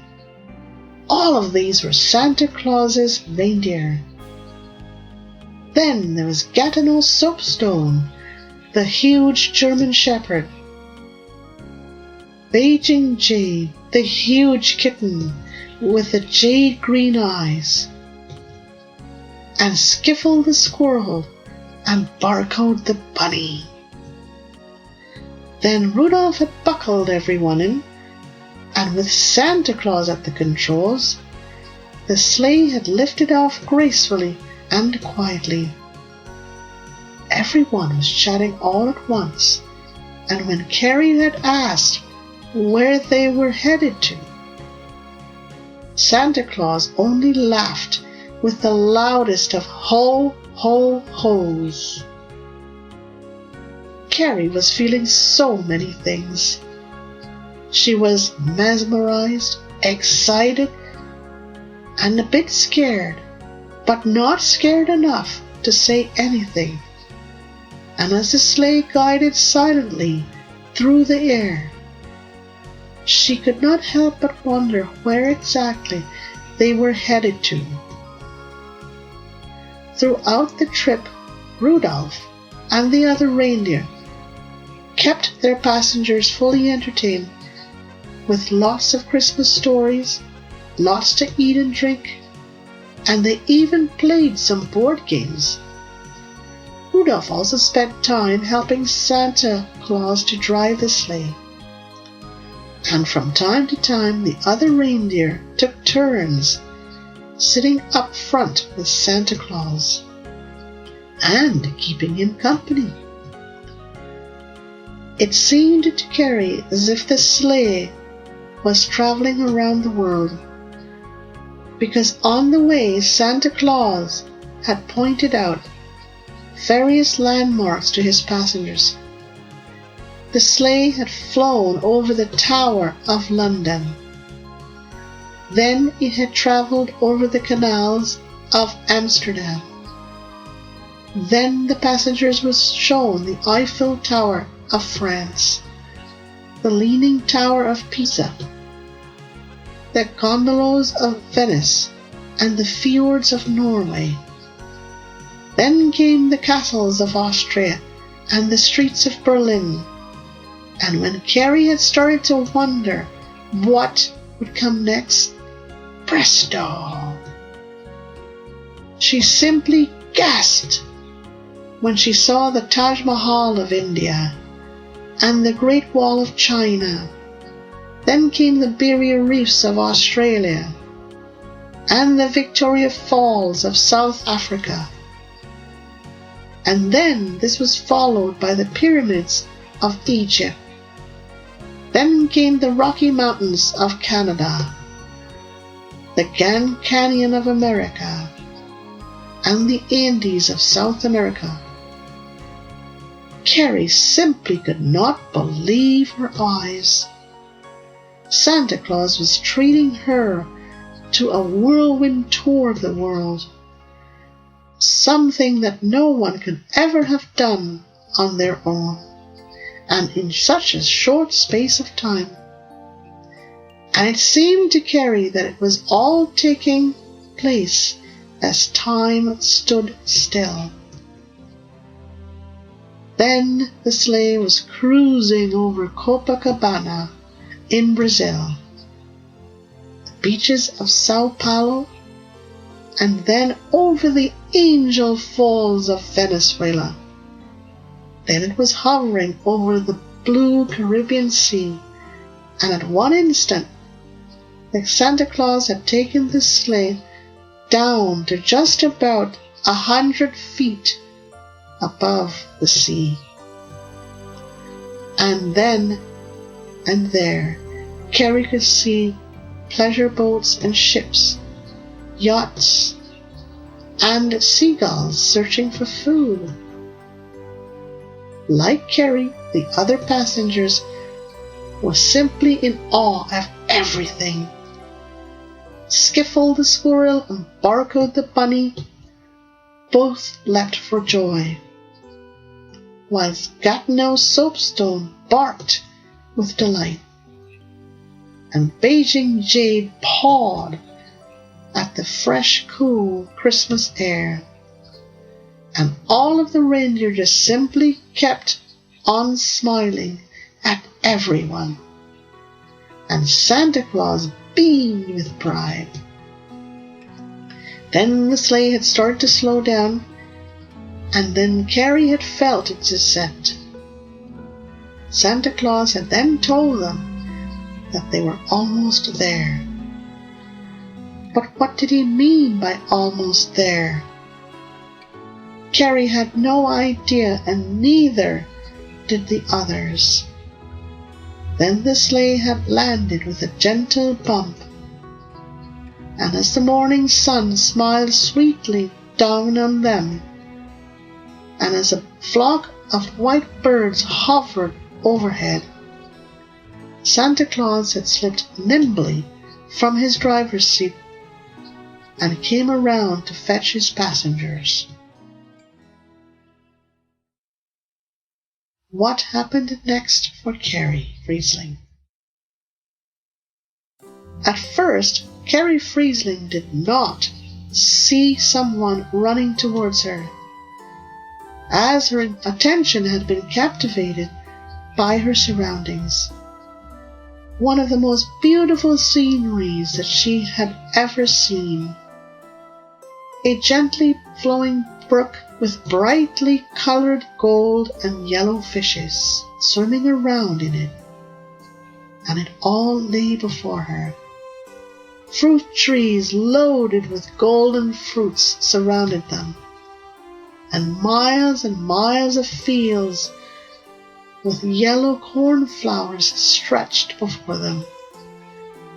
All of these were Santa Claus's reindeer. Then there was Gatineau Soapstone, the huge German shepherd, Beijing Jade, the huge kitten with the jade green eyes, and Skiffle the squirrel, and Barcode the bunny. Then Rudolph had buckled everyone in, and with Santa Claus at the controls, the sleigh had lifted off gracefully and quietly. Everyone was chatting all at once, and when Kerrie had asked where they were headed to, Santa Claus only laughed with the loudest of ho, ho, ho's. Kerrie was feeling so many things. She was mesmerized, excited, and a bit scared, but not scared enough to say anything. And as the sleigh glided silently through the air, she could not help but wonder where exactly they were headed to. Throughout the trip, Rudolph and the other reindeer kept their passengers fully entertained with lots of Christmas stories, lots to eat and drink, and they even played some board games. Rudolph also spent time helping Santa Claus to drive the sleigh. And from time to time the other reindeer took turns sitting up front with Santa Claus and keeping him company. It seemed to Kerrie as if the sleigh was traveling around the world, because on the way Santa Claus had pointed out various landmarks to his passengers. The sleigh had flown over the Tower of London. Then it had travelled over the canals of Amsterdam. Then the passengers were shown the Eiffel Tower of France, the Leaning Tower of Pisa, the gondolas of Venice, and the fjords of Norway. Then came the castles of Austria and the streets of Berlin. And when Kerrie had started to wonder what would come next, presto! She simply gasped when she saw the Taj Mahal of India and the Great Wall of China. Then came the Barrier Reefs of Australia and the Victoria Falls of South Africa. And then this was followed by the pyramids of Egypt. Then came the Rocky Mountains of Canada, the Grand Canyon of America, and the Andes of South America. Kerrie simply could not believe her eyes. Santa Claus was treating her to a whirlwind tour of the world, something that no one could ever have done on their own, and in such a short space of time. And it seemed to Kerrie that it was all taking place as time stood still. Then the sleigh was cruising over Copacabana in Brazil, the beaches of Sao Paulo, and then over the Angel Falls of Venezuela. Then it was hovering over the blue Caribbean Sea, and at one instant the Santa Claus had taken the sleigh down to just about 100 feet above the sea. And then and there, Kerrie could see pleasure boats and ships, yachts, and seagulls searching for food. Like Kerrie, the other passengers were simply in awe of everything. Skiffle the squirrel and Barcode the bunny both leapt for joy, whilst Gatineau Soapstone barked with delight, and Beijing Jade pawed at the fresh, cool Christmas air, and all of the reindeer just simply kept on smiling at everyone, and Santa Claus beamed with pride. Then the sleigh had started to slow down, and then Kerrie had felt its descent. Santa Claus had then told them that they were almost there. But what did he mean by almost there? Kerrie had no idea, and neither did the others. Then the sleigh had landed with a gentle bump, and as the morning sun smiled sweetly down on them, and as a flock of white birds hovered overhead, Santa Claus had slipped nimbly from his driver's seat and came around to fetch his passengers. What happened next for Kerrie Freeseling? At first, Kerrie Freeseling did not see someone running towards her, as her attention had been captivated by her surroundings. One of the most beautiful sceneries that she had ever seen. A gently flowing brook with brightly colored gold and yellow fishes swimming around in it, and it all lay before her. Fruit trees loaded with golden fruits surrounded them, and miles of fields with yellow cornflowers stretched before them.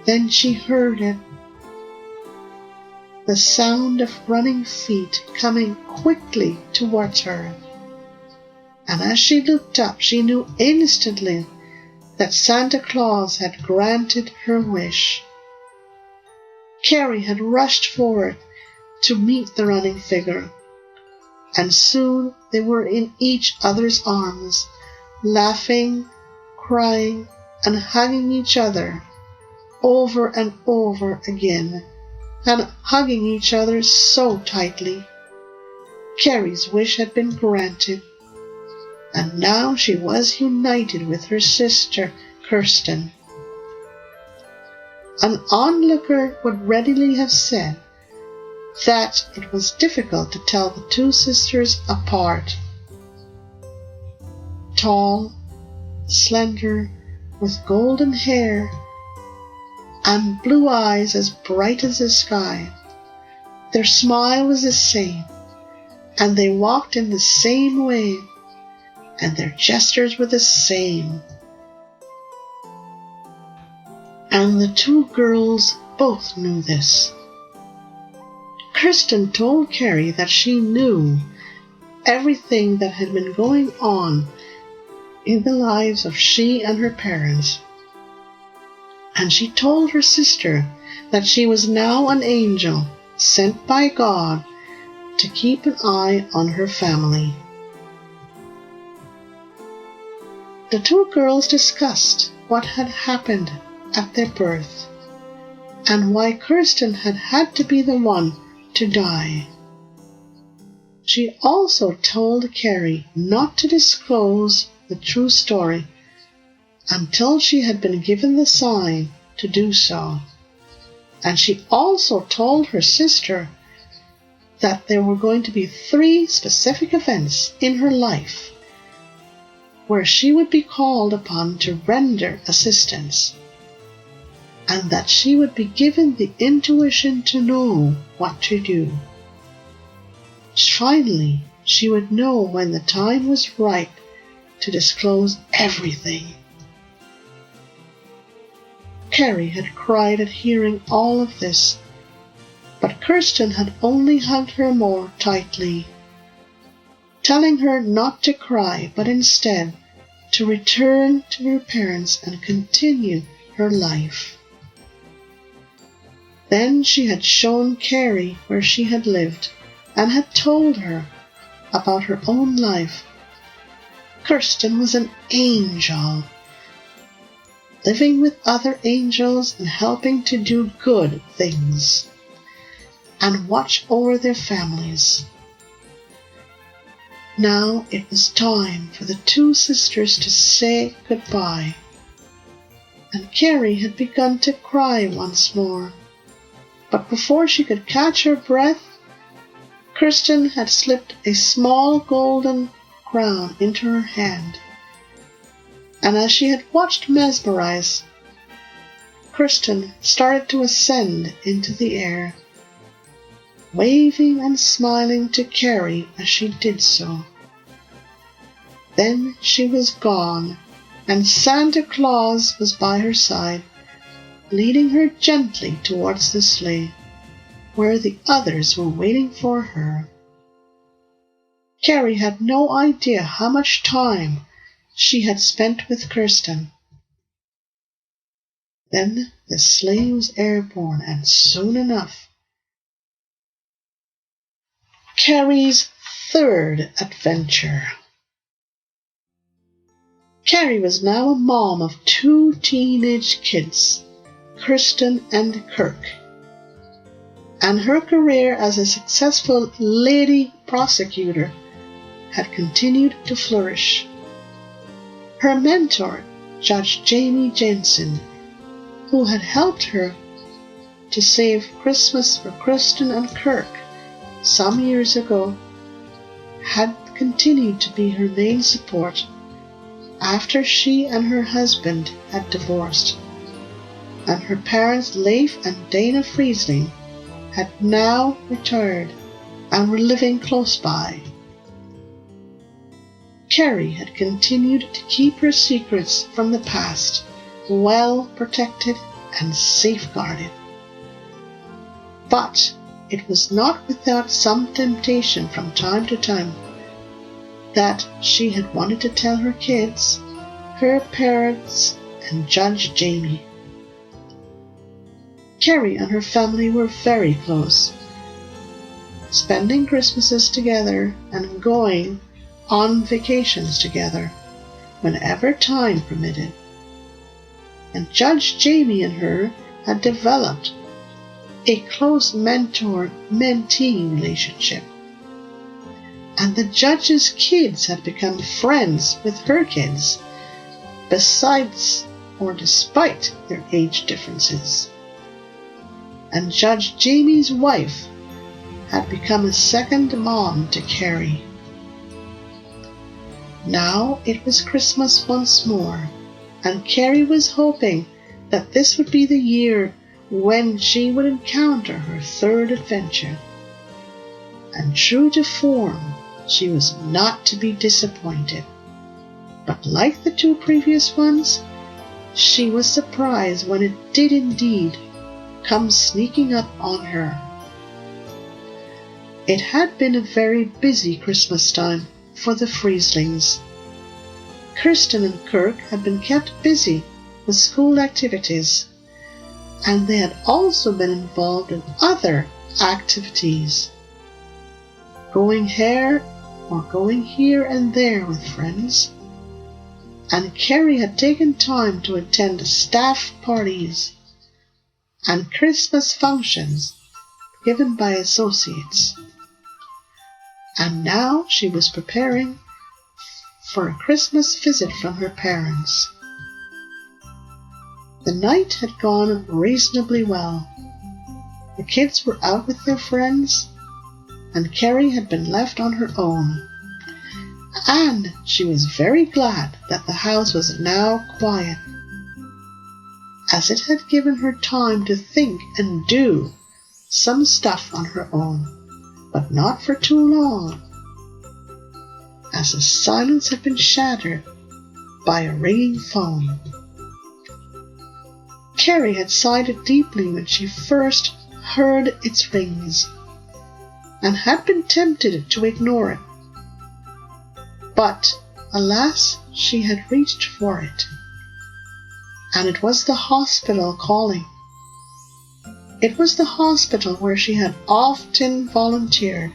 Then she heard it, the sound of running feet coming quickly towards her. And as she looked up, she knew instantly that Santa Claus had granted her wish. Kerrie had rushed forward to meet the running figure, and soon they were in each other's arms, laughing, crying, and hugging each other over and over again, and hugging each other so tightly. Kerrie's wish had been granted, and now she was united with her sister Kirsten. An onlooker would readily have said that it was difficult to tell the two sisters apart. Tall, slender, with golden hair and blue eyes as bright as the sky, their smile was the same, and they walked in the same way, and their gestures were the same. And the two girls both knew this. Kirsten told Kerrie that she knew everything that had been going on in the lives of she and her parents. And she told her sister that she was now an angel sent by God to keep an eye on her family. The two girls discussed what had happened at their birth, and why Kirsten had had to be the one to die. She also told Kerrie not to disclose the true story until she had been given the sign to do so. And she also told her sister that there were going to be 3 specific events in her life where she would be called upon to render assistance, and that she would be given the intuition to know what to do. Finally, she would know when the time was right to disclose everything. Kerrie had cried at hearing all of this, but Kirsten had only hugged her more tightly, telling her not to cry, but instead to return to her parents and continue her life. Then she had shown Kerrie where she had lived, and had told her about her own life. Kirsten was an angel, living with other angels and helping to do good things and watch over their families. Now it was time for the two sisters to say goodbye, and Kerrie had begun to cry once more. But before she could catch her breath, Kirsten had slipped a small golden crown into her hand. And as she had watched mesmerized, Kirsten started to ascend into the air, waving and smiling to Kerrie as she did so. Then she was gone, and Santa Claus was by her side, leading her gently towards the sleigh, where the others were waiting for her. Kerrie had no idea how much time she had spent with Kirsten. Then the sleigh was airborne, and soon enough, Kerrie's third adventure. Kerrie was now a mom of 2 teenage kids, Kirsten and Kirk, and her career as a successful lady prosecutor had continued to flourish. Her mentor, Judge Jamie Jensen, who had helped her to save Christmas for Kirsten and Kirk some years ago, had continued to be her main support after she and her husband had divorced, and her parents Leif and Dana Freeseling had now retired and were living close by. Kerrie had continued to keep her secrets from the past well protected and safeguarded. But it was not without some temptation from time to time that she had wanted to tell her kids, her parents, and Judge Jamie. Kerrie and her family were very close, spending Christmases together and going on vacations together whenever time permitted. And Judge Jamie and her had developed a close mentor-mentee relationship. And the judge's kids had become friends with her kids, besides or despite their age differences. And Judge Jamie's wife had become a second mom to Kerrie. Now it was Christmas once more, and Kerrie was hoping that this would be the year when she would encounter her third adventure. And true to form, she was not to be disappointed. But like the two previous ones, she was surprised when it did indeed come sneaking up on her. It had been a very busy Christmas time for the Freeselings. Kirsten and Kirk had been kept busy with school activities, and they had also been involved in other activities, going here and there with friends. And Kerrie had taken time to attend staff parties and Christmas functions given by associates. And now she was preparing for a Christmas visit from her parents. The night had gone reasonably well. The kids were out with their friends, and Kerrie had been left on her own. And she was very glad that the house was now quiet, as it had given her time to think and do some stuff on her own, but not for too long, as the silence had been shattered by a ringing phone. Kerrie had sighed deeply when she first heard its rings, and had been tempted to ignore it. But, alas, she had reached for it, and it was the hospital calling. It was the hospital where she had often volunteered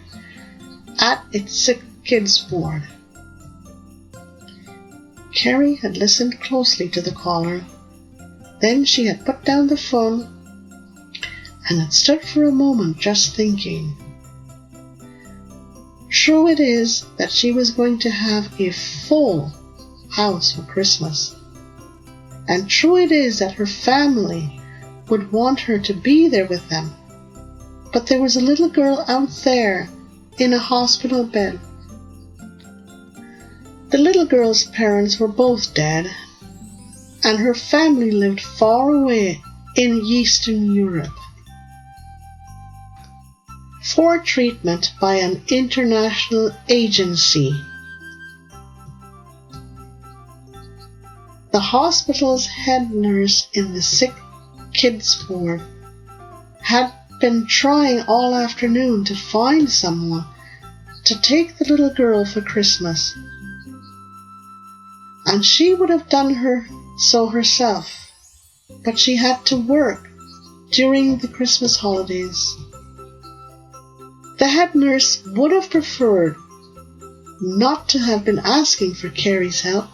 at its sick kids ward. Kerrie had listened closely to the caller. Then she had put down the phone and had stood for a moment just thinking. True it is that she was going to have a full house for Christmas, and true it is that her family would want her to be there with them. But there was a little girl out there in a hospital bed. The little girl's parents were both dead, and her family lived far away in Eastern Europe for treatment by an international agency. The hospital's head nurse in the sick kids ward had been trying all afternoon to find someone to take the little girl for Christmas, and she would have done so herself, but she had to work during the Christmas holidays. The head nurse would have preferred not to have been asking for Kerrie's help,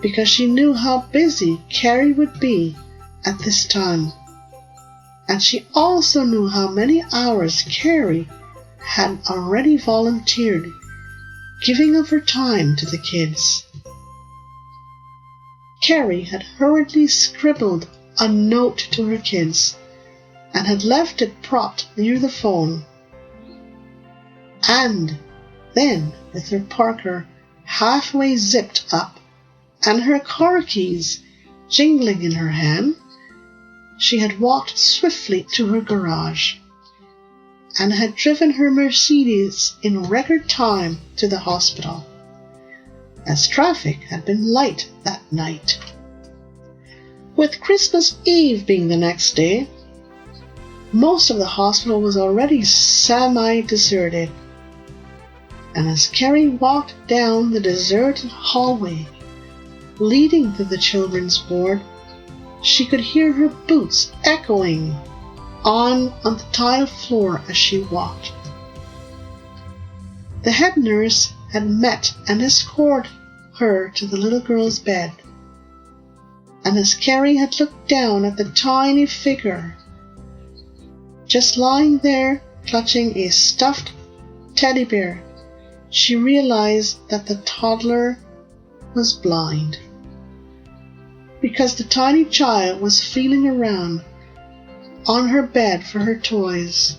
because she knew how busy Kerrie would be at this time, and she also knew how many hours Kerrie had already volunteered, giving of her time to the kids. Kerrie had hurriedly scribbled a note to her kids and had left it propped near the phone. And then, with her parker halfway zipped up and her car keys jingling in her hand, she had walked swiftly to her garage and had driven her Mercedes in record time to the hospital, as traffic had been light that night. With Christmas Eve being the next day, most of the hospital was already semi-deserted, and as Kerrie walked down the deserted hallway leading to the children's ward, she could hear her boots echoing on the tile floor as she walked. The head nurse had met and escorted her to the little girl's bed, and as Kerrie had looked down at the tiny figure just lying there clutching a stuffed teddy bear, she realized that the toddler was blind, because the tiny child was feeling around on her bed for her toys.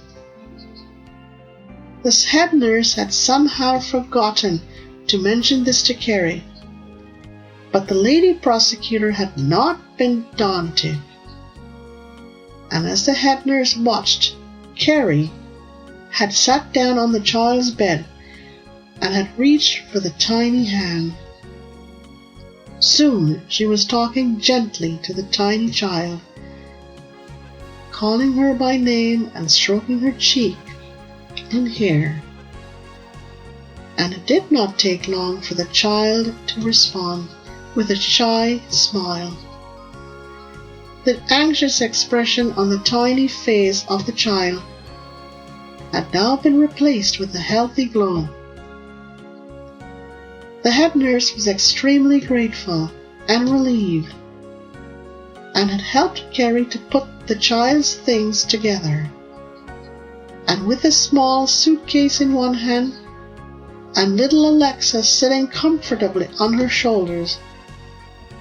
The head nurse had somehow forgotten to mention this to Kerrie, but the lady prosecutor had not been daunted, and as the head nurse watched, Kerrie had sat down on the child's bed and had reached for the tiny hand. Soon she was talking gently to the tiny child, calling her by name and stroking her cheek and hair. And it did not take long for the child to respond with a shy smile. The anxious expression on the tiny face of the child had now been replaced with a healthy glow. The head nurse was extremely grateful and relieved, and had helped Kerrie to put the child's things together. And with a small suitcase in one hand and little Alexa sitting comfortably on her shoulders,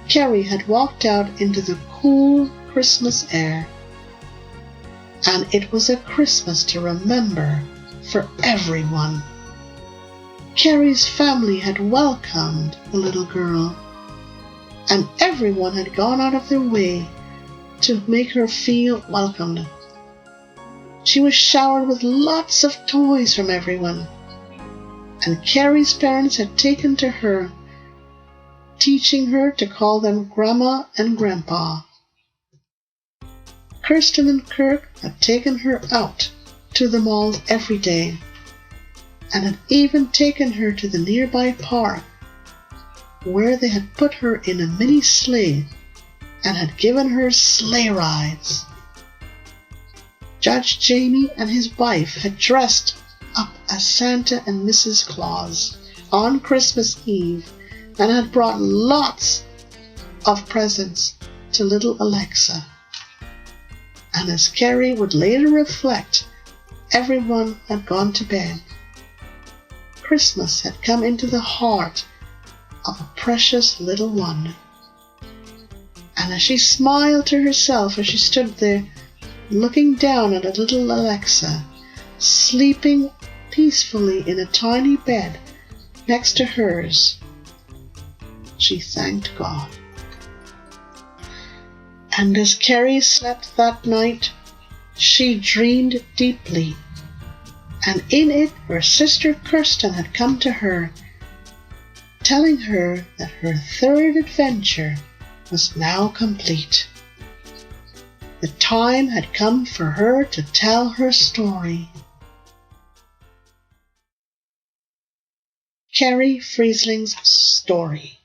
Kerrie had walked out into the cool Christmas air. And it was a Christmas to remember for everyone. Kerrie's family had welcomed the little girl, and everyone had gone out of their way to make her feel welcomed. She was showered with lots of toys from everyone, and Kerrie's parents had taken to her, teaching her to call them Grandma and Grandpa. Kirsten and Kirk had taken her out to the malls every day, and had even taken her to the nearby park, where they had put her in a mini sleigh and had given her sleigh rides. Judge Jamie and his wife had dressed up as Santa and Mrs. Claus on Christmas Eve and had brought lots of presents to little Alexa. And as Kerrie would later reflect, everyone had gone to bed. Christmas had come into the heart of a precious little one. And as she smiled to herself as she stood there, looking down at a little Alexa, sleeping peacefully in a tiny bed next to hers, she thanked God. And as Kerrie slept that night, she dreamed deeply, and in it her sister Kirsten had come to her, telling her that her third adventure was now complete. The time had come for her to tell her story. Kerrie Freeseling's story.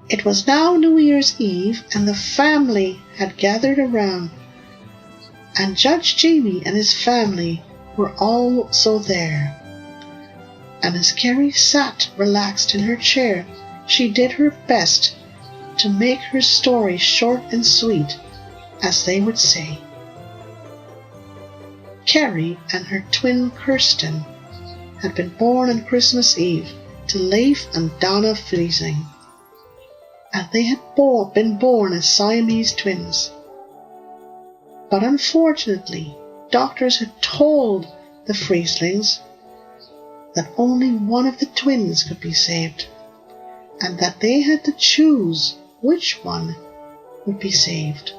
It was now New Year's Eve, and the family had gathered around, and Judge Jamie and his family were also there. And as Kerrie sat relaxed in her chair, she did her best to make her story short and sweet, as they would say. Kerrie and her twin Kirsten had been born on Christmas Eve to Leif and Donna Freeseling, and they had been born as Siamese twins. But unfortunately, doctors had told the Freeselings that only one of the twins could be saved, and that they had to choose which one would be saved.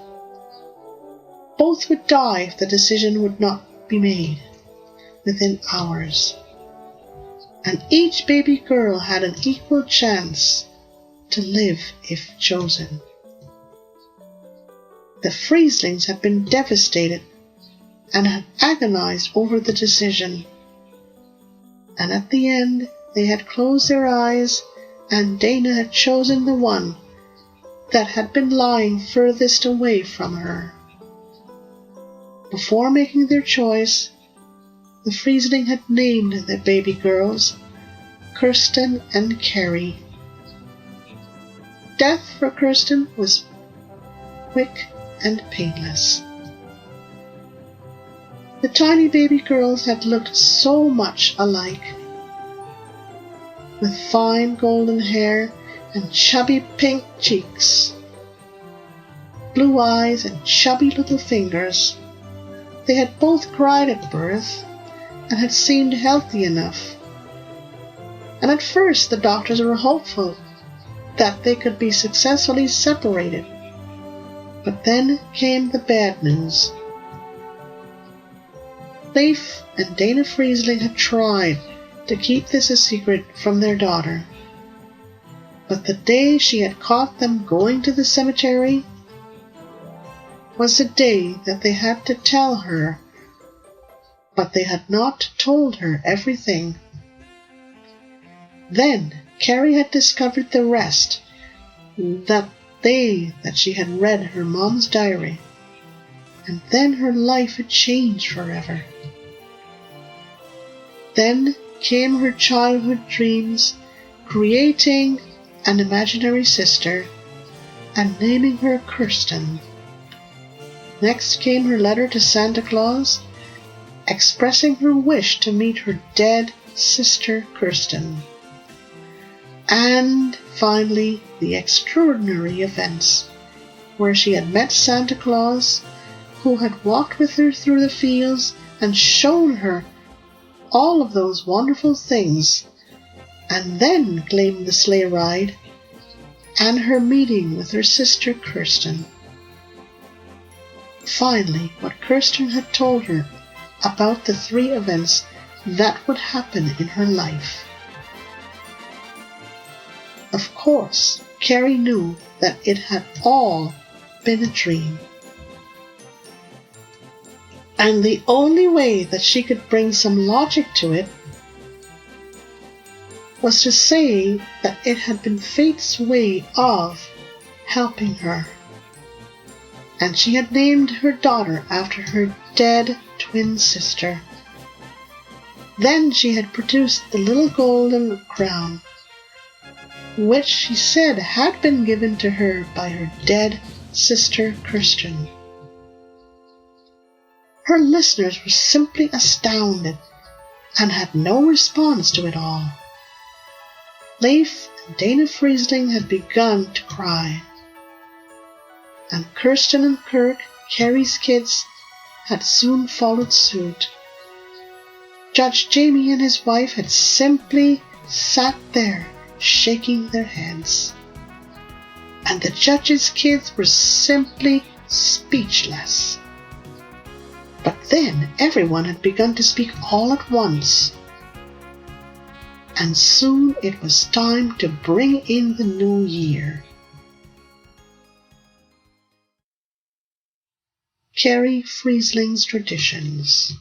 Both would die if the decision would not be made within hours. And each baby girl had an equal chance to live if chosen. The Freeselings had been devastated and had agonized over the decision. And at the end, they had closed their eyes, and Dana had chosen the one that had been lying furthest away from her. Before making their choice, the Freeseling had named their baby girls Kirsten and Kerrie. Death for Kirsten was quick and painless. The tiny baby girls had looked so much alike, with fine golden hair and chubby pink cheeks, blue eyes and chubby little fingers. They had both cried at birth and had seemed healthy enough. And at first the doctors were hopeful that they could be successfully separated. But then came the bad news. Leif and Dana Freeseling had tried to keep this a secret from their daughter. But the day she had caught them going to the cemetery was the day that they had to tell her, but they had not told her everything. Then Kerrie had discovered the rest, that she had read her mom's diary, and then her life had changed forever. Then came her childhood dreams, creating an imaginary sister and naming her Kirsten. Next came her letter to Santa Claus, expressing her wish to meet her dead sister Kirsten. And finally, the extraordinary events where she had met Santa Claus, who had walked with her through the fields and shown her all of those wonderful things, and then claimed the sleigh ride and her meeting with her sister Kirsten. Finally, what Kirsten had told her about the three events that would happen in her life. Of course, Kerrie knew that it had all been a dream. And the only way that she could bring some logic to it was to say that it had been fate's way of helping her. And she had named her daughter after her dead twin sister. Then she had produced the little golden crown, which she said had been given to her by her dead sister Kirsten. Her listeners were simply astounded and had no response to it all. Leif and Dana Freeseling had begun to cry, and Kirsten and Kirk, Kerrie's kids, had soon followed suit. Judge Jamie and his wife had simply sat there shaking their heads, and the judge's kids were simply speechless. But then everyone had begun to speak all at once, and soon it was time to bring in the new year. Kerrie Freeseling's Traditions.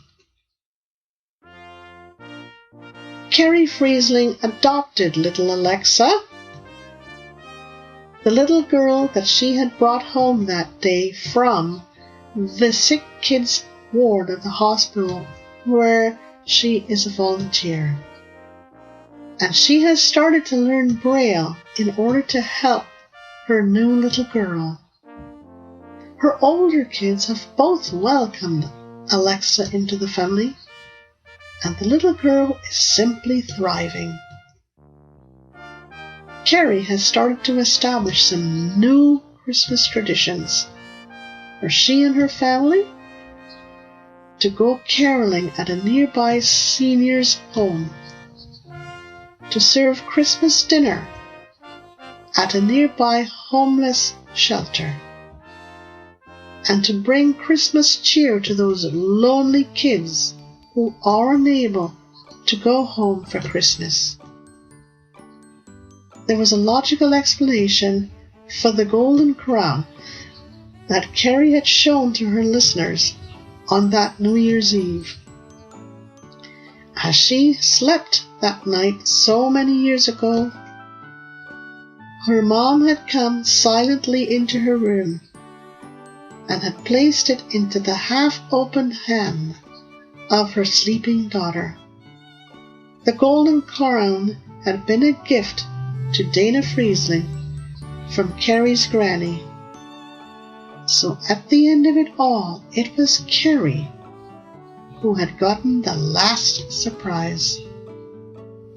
Kerrie Freeseling adopted little Alexa, the little girl that she had brought home that day from the sick kids' ward of the hospital where she is a volunteer. And she has started to learn Braille in order to help her new little girl. Her older kids have both welcomed Alexa into the family, and the little girl is simply thriving. Kerrie has started to establish some new Christmas traditions, where she and her family to go caroling at a nearby senior's home, to serve Christmas dinner at a nearby homeless shelter, and to bring Christmas cheer to those lonely kids who are unable to go home for Christmas. There was a logical explanation for the golden crown that Kerrie had shown to her listeners on that New Year's Eve. As she slept that night so many years ago, her mom had come silently into her room and had placed it into the half-opened hand of her sleeping daughter. The golden crown had been a gift to Dana Freeseling from Kerrie's granny. So at the end of it all, it was Kerrie who had gotten the last surprise.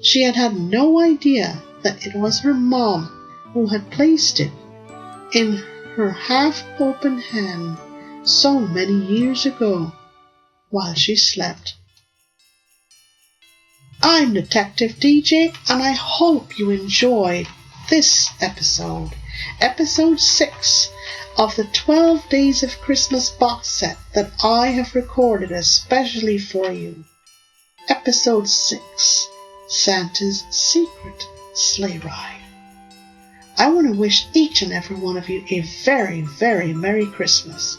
She had had no idea that it was her mom who had placed it in her half-open hand so many years ago while she slept. I'm Detective DJ, and I hope you enjoyed this episode, episode 6 of the 12 Days of Christmas box set that I have recorded especially for you. Episode 6, Santa's Secret Sleigh Ride. I want to wish each and every one of you a very, very Merry Christmas.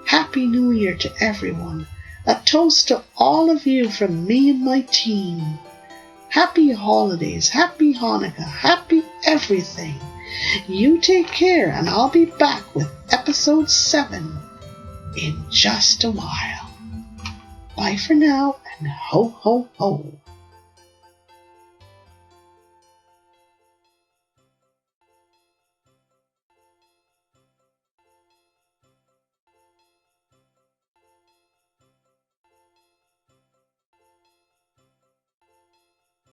Happy New Year to everyone. A toast to all of you from me and my team. Happy holidays, happy Hanukkah, happy everything. You take care, and I'll be back with episode 7 in just a while. Bye for now, and ho, ho, ho.